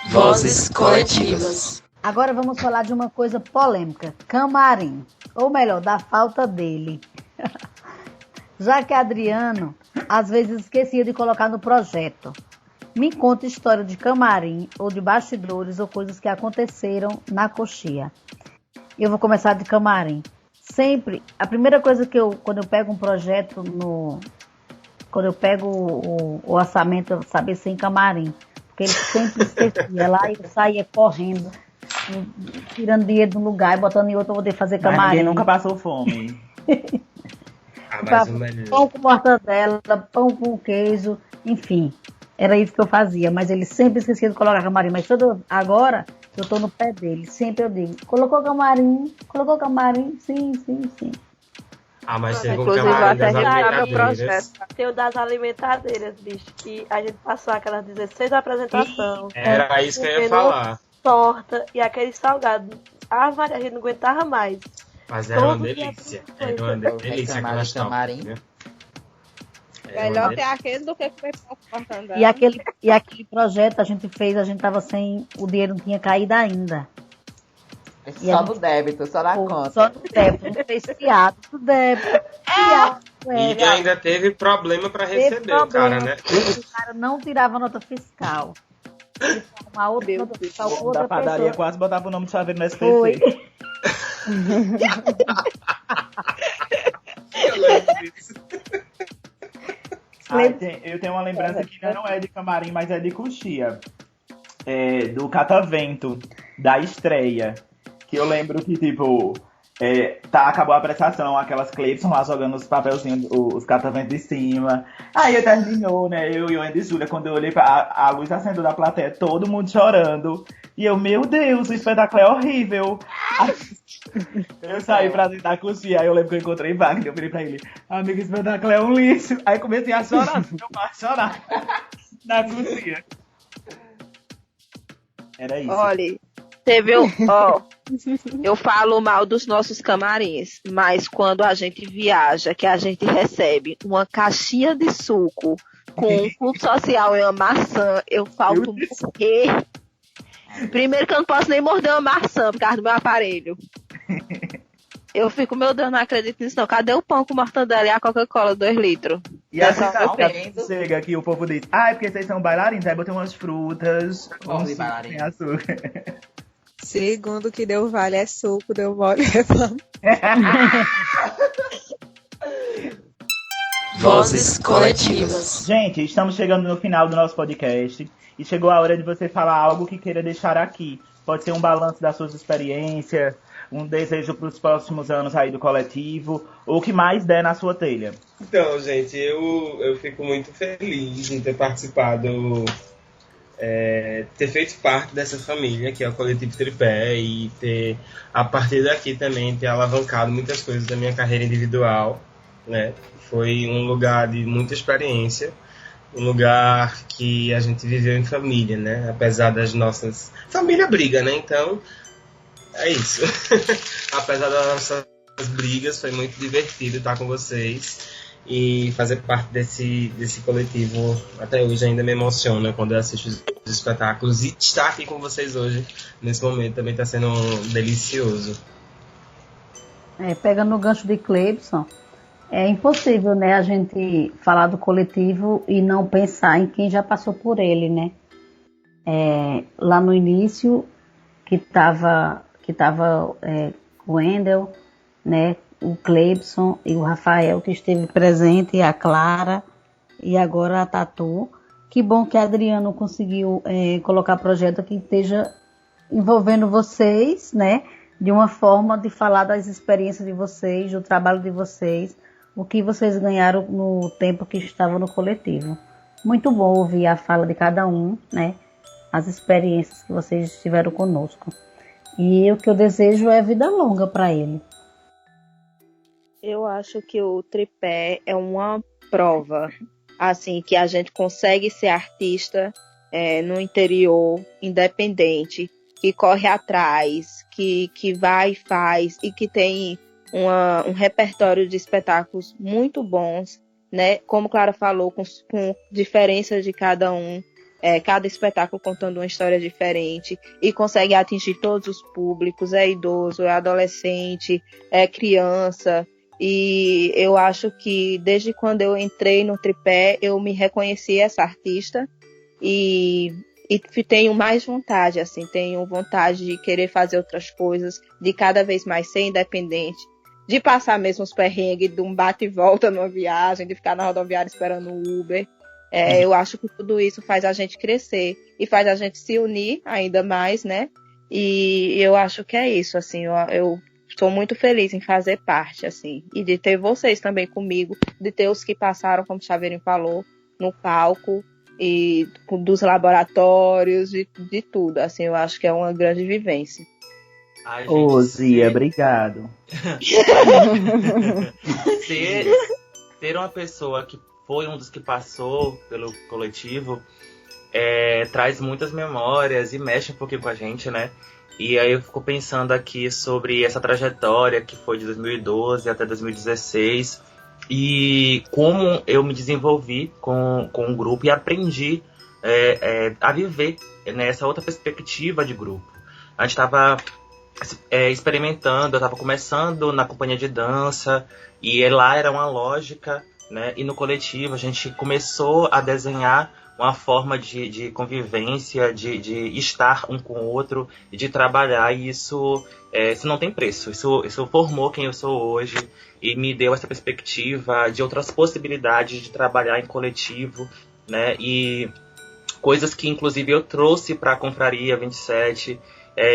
Vozes coletivas. Agora vamos falar de uma coisa polêmica. Camarim. Ou melhor, da falta dele. Já que Adriano, às vezes, esquecia de colocar no projeto. Me conta história de camarim, ou de bastidores, ou coisas que aconteceram na coxia. Eu vou começar de camarim. Sempre, a primeira coisa que quando eu pego um projeto, quando eu pego o orçamento, eu sabia sem camarim. Porque ele sempre esquecia lá e eu saía correndo, tirando dinheiro de um lugar e botando em outro para poder fazer camarim. Mas ninguém nunca passou fome. Pão com mortadela, pão com queijo, enfim. Era isso que eu fazia, mas ele sempre esquecia de colocar camarim. Mas agora eu tô no pé dele, sempre eu digo, colocou camarim, sim. Mas tem um inclusive, camarim das meu alimentadeiras. projeto. Tem o das alimentadeiras, bicho, que a gente passou aquelas 16 apresentações. Era isso que eu ia falar. Torta e aqueles salgados. A gente não aguentava mais. Mas era uma delícia. Era uma delícia aquelas tortas. Melhor ter aquele do que comer portando. E aquele projeto a gente fez, a gente tava sem, o dinheiro não tinha caído ainda. Só no débito, só na conta. Só no débito, não fez fiado do débito. E ainda teve problema pra receber o cara, né? O cara não tirava nota fiscal. Uma outra nota fiscal com outra da padaria pessoa. quase botava o nome de chaveiro no SPC. Foi. Eu lembro disso. Eu tenho uma lembrança que não é de camarim, mas é de coxia. Do catavento, da estreia. Que eu lembro que, tipo, acabou a prestação, aquelas Cleibson lá jogando os papelzinhos, os cataventos de cima. Aí terminou, né? Eu e o Andy e Júlia, quando eu olhei a luz acendeu da plateia, todo mundo chorando. E eu, meu Deus, o espetáculo é horrível. Eu saí pra dentro da coxia, aí eu lembro que eu encontrei Wagner, eu virei pra ele, amigo, esse espetáculo é um lixo. Aí comecei a chorar, na coxia. Era isso. Olha, teve eu falo mal dos nossos camarins, mas quando a gente viaja, que a gente recebe uma caixinha de suco com um clube social e uma maçã, eu falto morrer. Primeiro que eu não posso nem morder uma maçã por causa do meu aparelho. Eu fico, meu Deus, não acredito nisso não. Cadê o pão com mortadela e a Coca-Cola 2 litros? E assim, chega aqui, o povo diz, porque vocês são bailarinos, aí botei umas frutas, sem açúcar. Segundo que deu vale é suco, deu mole é pão. Vozes coletivas. Gente, estamos chegando no final do nosso podcast e chegou a hora de você falar algo que queira deixar aqui. Pode ser um balanço das suas experiências, um desejo para os próximos anos aí do coletivo, ou o que mais der na sua telha. Então, gente, eu fico muito feliz em ter participado, ter feito parte dessa família, que é o Coletivo Tripé, e ter, a partir daqui também, ter alavancado muitas coisas da minha carreira individual, né? Foi um lugar de muita experiência, um lugar que a gente viveu em família, né? Apesar das nossas... Família briga, né? Então, é isso. Apesar das nossas brigas, foi muito divertido estar com vocês e fazer parte desse coletivo. Até hoje ainda me emociona quando eu assisto os espetáculos, e estar aqui com vocês hoje, nesse momento, também está sendo delicioso. Pegando o gancho de Cleibson, é impossível, né, a gente falar do coletivo e não pensar em quem já passou por ele, né? Lá no início, que tava o Wendel, né, o Cleibson e o Rafael, que esteve presente, e a Clara, e agora a Tatu. Que bom que a Adriano conseguiu colocar projeto que esteja envolvendo vocês, né, de uma forma de falar das experiências de vocês, do trabalho de vocês, o que vocês ganharam no tempo que estavam no coletivo. Muito bom ouvir a fala de cada um, né? As experiências que vocês tiveram conosco. E o que eu desejo é vida longa para ele. Eu acho que o tripé é uma prova, assim, que a gente consegue ser artista no interior, independente, que corre atrás, que vai e faz e que tem um repertório de espetáculos muito bons, né? Como Clara falou, com diferenças de cada um, cada espetáculo contando uma história diferente e consegue atingir todos os públicos, é idoso, é adolescente, é criança. E eu acho que desde quando eu entrei no tripé, eu me reconheci essa artista e tenho mais vontade, assim, tenho vontade de querer fazer outras coisas, de cada vez mais ser independente, de passar mesmo os perrengues de um bate e volta numa viagem, de ficar na rodoviária esperando o Uber. Eu acho que tudo isso faz a gente crescer e faz a gente se unir ainda mais, né? E eu acho que é isso, assim, eu estou muito feliz em fazer parte, assim, e de ter vocês também comigo, de ter os que passaram, como o Chaveirinho falou, no palco, e dos laboratórios, de tudo, assim, eu acho que é uma grande vivência. Ai, Ô, gente, Zia, obrigado. ser uma pessoa que foi um dos que passou pelo coletivo traz muitas memórias e mexe um pouquinho com a gente, né? E aí eu fico pensando aqui sobre essa trajetória que foi de 2012 até 2016 e como eu me desenvolvi com o grupo e aprendi a viver nessa outra perspectiva de grupo. A gente estava experimentando, eu estava começando na companhia de dança e lá era uma lógica, né? E no coletivo a gente começou a desenhar uma forma de convivência, de estar um com o outro, e de trabalhar, e isso não tem preço. Isso formou quem eu sou hoje e me deu essa perspectiva de outras possibilidades de trabalhar em coletivo, né? E coisas que inclusive eu trouxe para a Confraria 27.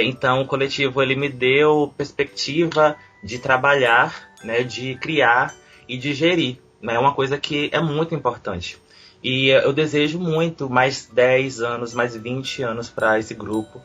Então o coletivo ele me deu perspectiva de trabalhar, né? De criar e de gerir, né? É uma coisa que é muito importante. E eu desejo muito mais 10 anos, mais 20 anos para esse grupo.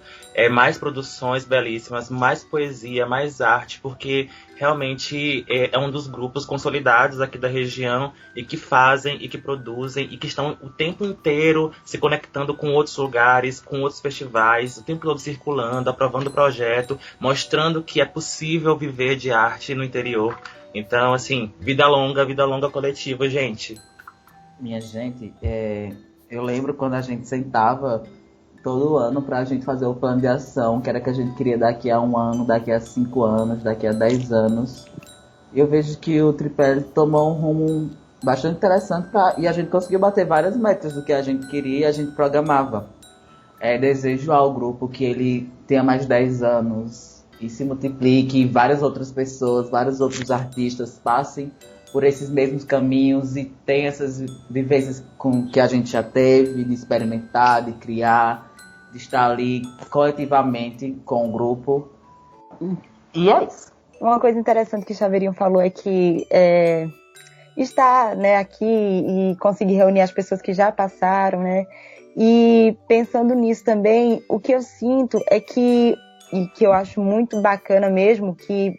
Mais produções belíssimas, mais poesia, mais arte, porque realmente é um dos grupos consolidados aqui da região e que fazem e que produzem e que estão o tempo inteiro se conectando com outros lugares, com outros festivais, o tempo todo circulando, aprovando o projeto, mostrando que é possível viver de arte no interior. Então, assim, vida longa coletiva, gente. Minha gente, eu lembro quando a gente sentava todo ano pra gente fazer o plano de ação, que era que a gente queria daqui a 1 ano, daqui a 5 anos, daqui a 10 anos. Eu vejo que o tripé tomou um rumo bastante interessante e a gente conseguiu bater várias metas do que a gente queria e a gente programava. Desejo ao grupo que ele tenha mais 10 anos e se multiplique, e várias outras pessoas, vários outros artistas passem por esses mesmos caminhos e tem essas vivências que a gente já teve, de experimentar, de criar, de estar ali coletivamente com o grupo. E é isso. Uma coisa interessante que o Chaveirinho falou é que estar, né, aqui e conseguir reunir as pessoas que já passaram, né? E pensando nisso também, o que eu sinto é que, e que eu acho muito bacana mesmo, que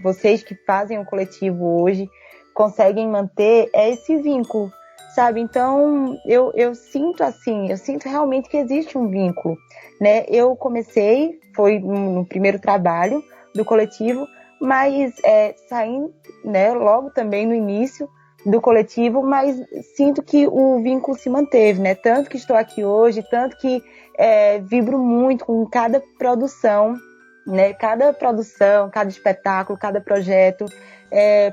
vocês que fazem o coletivo hoje conseguem manter esse vínculo, sabe? Então, eu sinto assim, eu sinto realmente que existe um vínculo, né? Eu comecei, foi no primeiro trabalho do coletivo, mas saindo, né, logo também no início do coletivo, mas sinto que o vínculo se manteve, né? Tanto que estou aqui hoje, tanto que vibro muito com cada produção, né? Cada produção, cada espetáculo, cada projeto,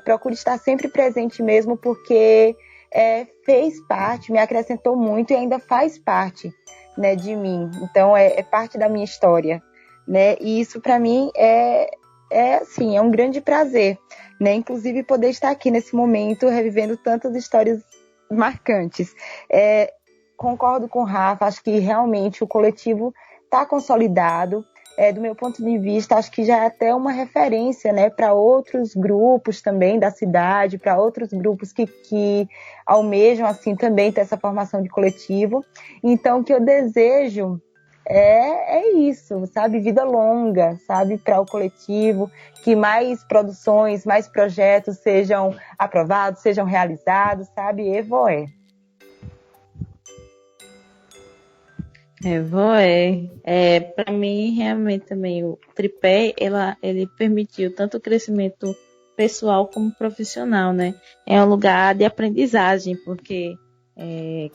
procuro estar sempre presente mesmo, porque fez parte, me acrescentou muito e ainda faz parte, né, de mim. Então é parte da minha história, né? E isso para mim assim, é um grande prazer, né? Inclusive poder estar aqui nesse momento revivendo tantas histórias marcantes. Concordo com o Rafa, acho que realmente o coletivo está consolidado. do meu ponto de vista, acho que já é até uma referência, né, para outros grupos também da cidade, para outros grupos que almejam, assim, também ter essa formação de coletivo. Então, o que eu desejo é isso, sabe? Vida longa, sabe? Para o coletivo, que mais produções, mais projetos sejam aprovados, sejam realizados, sabe? Evoé. Para mim, realmente também o tripé, ele permitiu tanto o crescimento pessoal como profissional, né? É um lugar de aprendizagem, porque,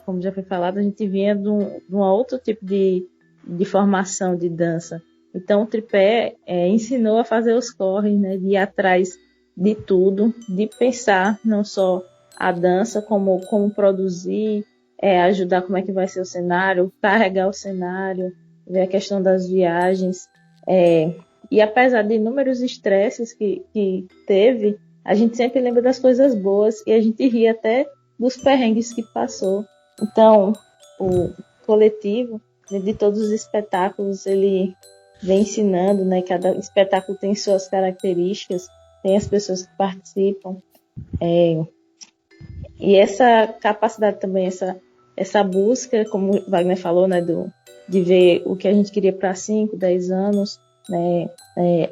como já foi falado, a gente vinha de um outro tipo de formação de dança. Então, o tripé ensinou a fazer os corres, né? De ir atrás de tudo, de pensar não só a dança, como produzir, ajudar como é que vai ser o cenário, carregar o cenário, ver a questão das viagens. E apesar de inúmeros estresses que teve, a gente sempre lembra das coisas boas e a gente ri até dos perrengues que passou. Então, o coletivo, de todos os espetáculos, ele vem ensinando, né? Cada espetáculo tem suas características, tem as pessoas que participam. E essa capacidade também, essa busca, como o Wagner falou, né, de ver o que a gente queria para 5, 10 anos, né,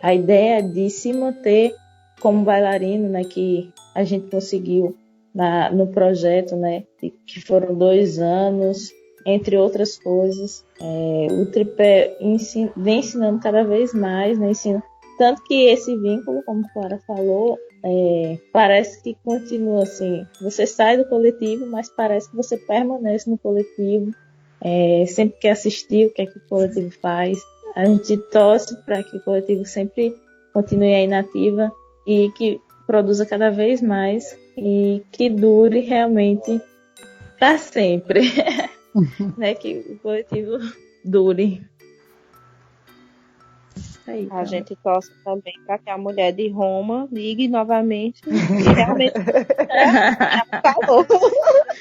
a ideia de se manter como bailarino, né, que a gente conseguiu no projeto, né, que foram 2 anos, entre outras coisas. O tripé vem ensinando cada vez mais, né, tanto que esse vínculo, como a Clara falou, parece que continua assim. Você sai do coletivo, mas parece que você permanece no coletivo, sempre quer assistir o que é que o coletivo faz. A gente torce para que o coletivo sempre continue aí na ativa e que produza cada vez mais e que dure realmente para sempre. Né, que o coletivo dure. Aí, a gente torce também para que a mulher de Roma ligue novamente e realmente falou.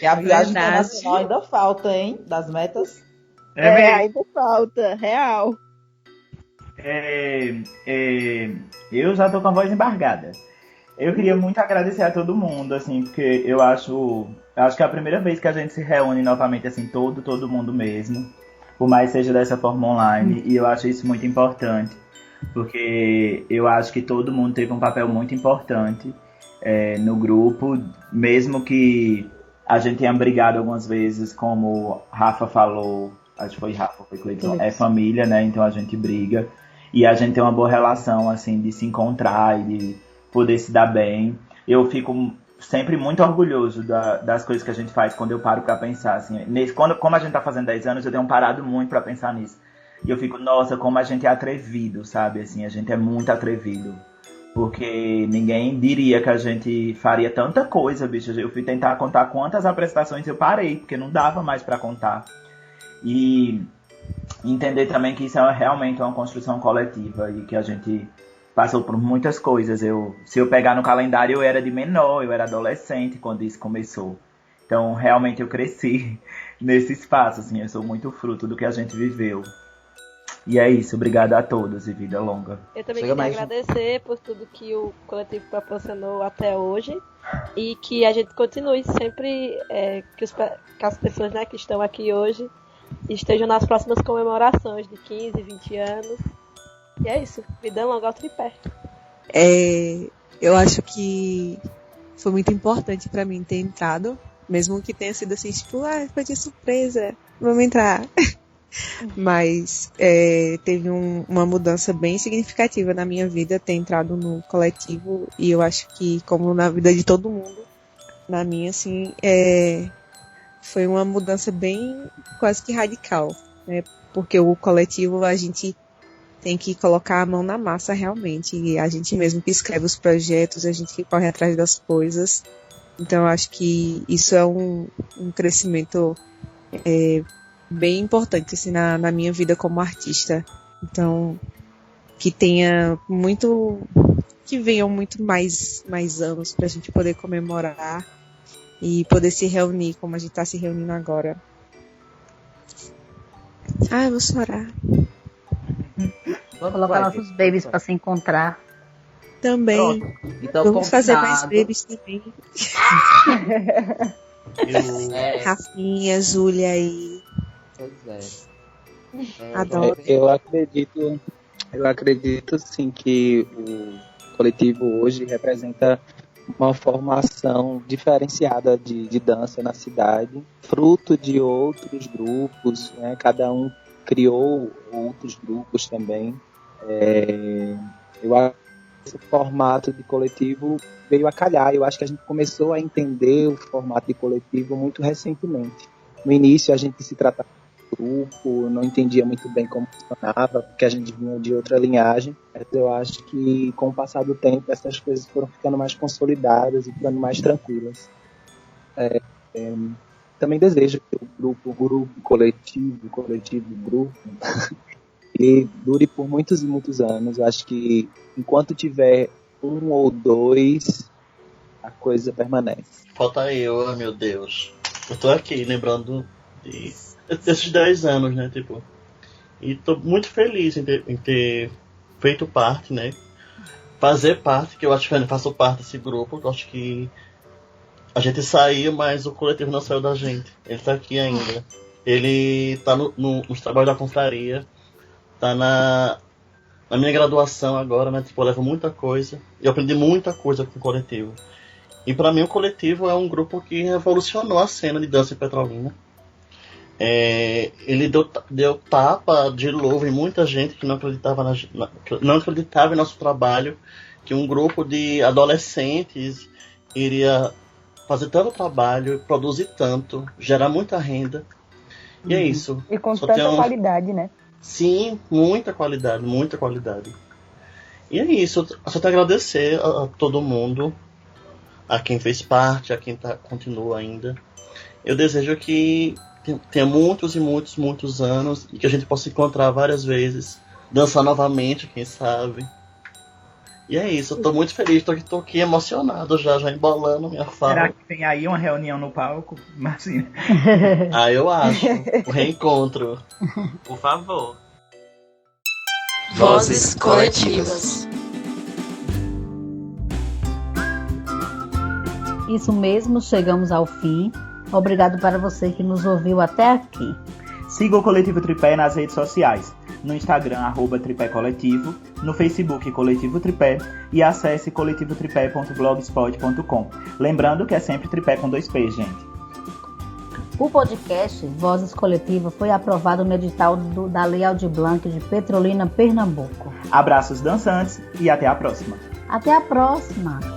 E a viagem internacional ainda falta, hein? Das metas. Ainda falta, real. Eu já tô com a voz embargada. Eu queria muito agradecer a todo mundo, assim, porque eu acho que é a primeira vez que a gente se reúne novamente, assim, todo mundo mesmo, por mais seja dessa forma online, e eu acho isso muito importante, porque eu acho que todo mundo teve um papel muito importante no grupo, mesmo que a gente tenha brigado algumas vezes, como Rafa falou, acho que foi Rafa, foi Cleiton, é família, né, então a gente briga, e a gente tem uma boa relação, assim, de se encontrar e de poder se dar bem. Eu fico sempre muito orgulhoso das coisas que a gente faz quando eu paro pra pensar, assim, como a gente tá fazendo 10 anos, eu tenho parado muito pra pensar nisso. E eu fico, nossa, como a gente é atrevido, sabe, assim, a gente é muito atrevido. Porque ninguém diria que a gente faria tanta coisa, bicho. Eu fui tentar contar quantas apresentações eu parei, porque não dava mais pra contar. E entender também que isso é realmente uma construção coletiva e que a gente passou por muitas coisas. Se eu pegar no calendário, eu era de menor, eu era adolescente quando isso começou. Então, realmente, eu cresci nesse espaço, assim, eu sou muito fruto do que a gente viveu. E é isso, obrigado a todos e vida longa. Eu também queria agradecer por tudo que o coletivo proporcionou até hoje e que a gente continue sempre, que as pessoas, né, que estão aqui hoje estejam nas próximas comemorações de 15, 20 anos. E é isso, vida longa ao tripé. Eu acho que foi muito importante pra mim ter entrado, mesmo que tenha sido assim, tipo, foi de surpresa, vamos entrar. Mas teve uma mudança bem significativa na minha vida ter entrado no coletivo, e eu acho que, como na vida de todo mundo, na minha, assim, foi uma mudança bem quase que radical, né? Porque o coletivo, a gente tem que colocar a mão na massa realmente, e a gente mesmo que escreve os projetos, a gente que corre atrás das coisas. Então eu acho que isso é um crescimento bem importante assim, na minha vida como artista. Então, que venham muito mais anos pra gente poder comemorar e poder se reunir como a gente tá se reunindo agora. Eu vou chorar. Colocar nossos babies para se encontrar. Também. Então, vamos fazer mais combinado. babies também. Rafinha, Júlia aí. Pois Adoro. Eu acredito sim que o coletivo hoje representa uma formação diferenciada de dança na cidade, fruto de outros grupos, né? Cada um criou outros grupos também. Eu acho que esse formato de coletivo veio a calhar. Eu acho que a gente começou a entender o formato de coletivo muito recentemente. No início a gente se tratava de grupo, não entendia muito bem como funcionava, porque a gente vinha de outra linhagem. Mas eu acho que com o passar do tempo essas coisas foram ficando mais consolidadas e ficando mais tranquilas. Também desejo que o grupo coletivo, grupo, e dure por muitos e muitos anos. Eu acho que enquanto tiver um ou dois, a coisa permanece. Falta eu, meu Deus. Eu tô aqui lembrando desses 10 anos, né? Tipo, e tô muito feliz em ter feito parte, né? Fazer parte, que eu acho que eu faço parte desse grupo. Eu acho que a gente saiu, mas o coletivo não saiu da gente. Ele tá aqui ainda. Ele tá nos trabalhos da confraria. Tá na minha graduação agora, né? Tipo, eu levo muita coisa. E eu aprendi muita coisa com o coletivo. E pra mim o coletivo é um grupo que revolucionou a cena de dança em Petrolina. Ele deu tapa de luva em muita gente que não acreditava em nosso trabalho, que um grupo de adolescentes iria fazer tanto trabalho, produzir tanto, gerar muita renda. E é isso. E com tanta qualidade, né? Sim, muita qualidade, muita qualidade. E é isso, eu só tenho a agradecer a todo mundo, a quem fez parte, a quem continua ainda. Eu desejo que tenha muitos e muitos, muitos anos e que a gente possa encontrar várias vezes, dançar novamente, quem sabe. E é isso, eu tô muito feliz, tô aqui emocionado já embolando minha fala. Será que tem aí uma reunião no palco, Marcinha? Eu acho, o reencontro. Por favor. Vozes coletivas. Isso mesmo, chegamos ao fim. Obrigado para você que nos ouviu até aqui. Siga o Coletivo Tripé nas redes sociais. No Instagram, @Tripé Coletivo, no Facebook Coletivo Tripé e acesse coletivotripé.blogspot.com. Lembrando que é sempre tripé com 2 P's, gente. O podcast Vozes Coletivas foi aprovado no edital da Lei Aldir Blanc de Petrolina, Pernambuco. Abraços dançantes e até a próxima. Até a próxima!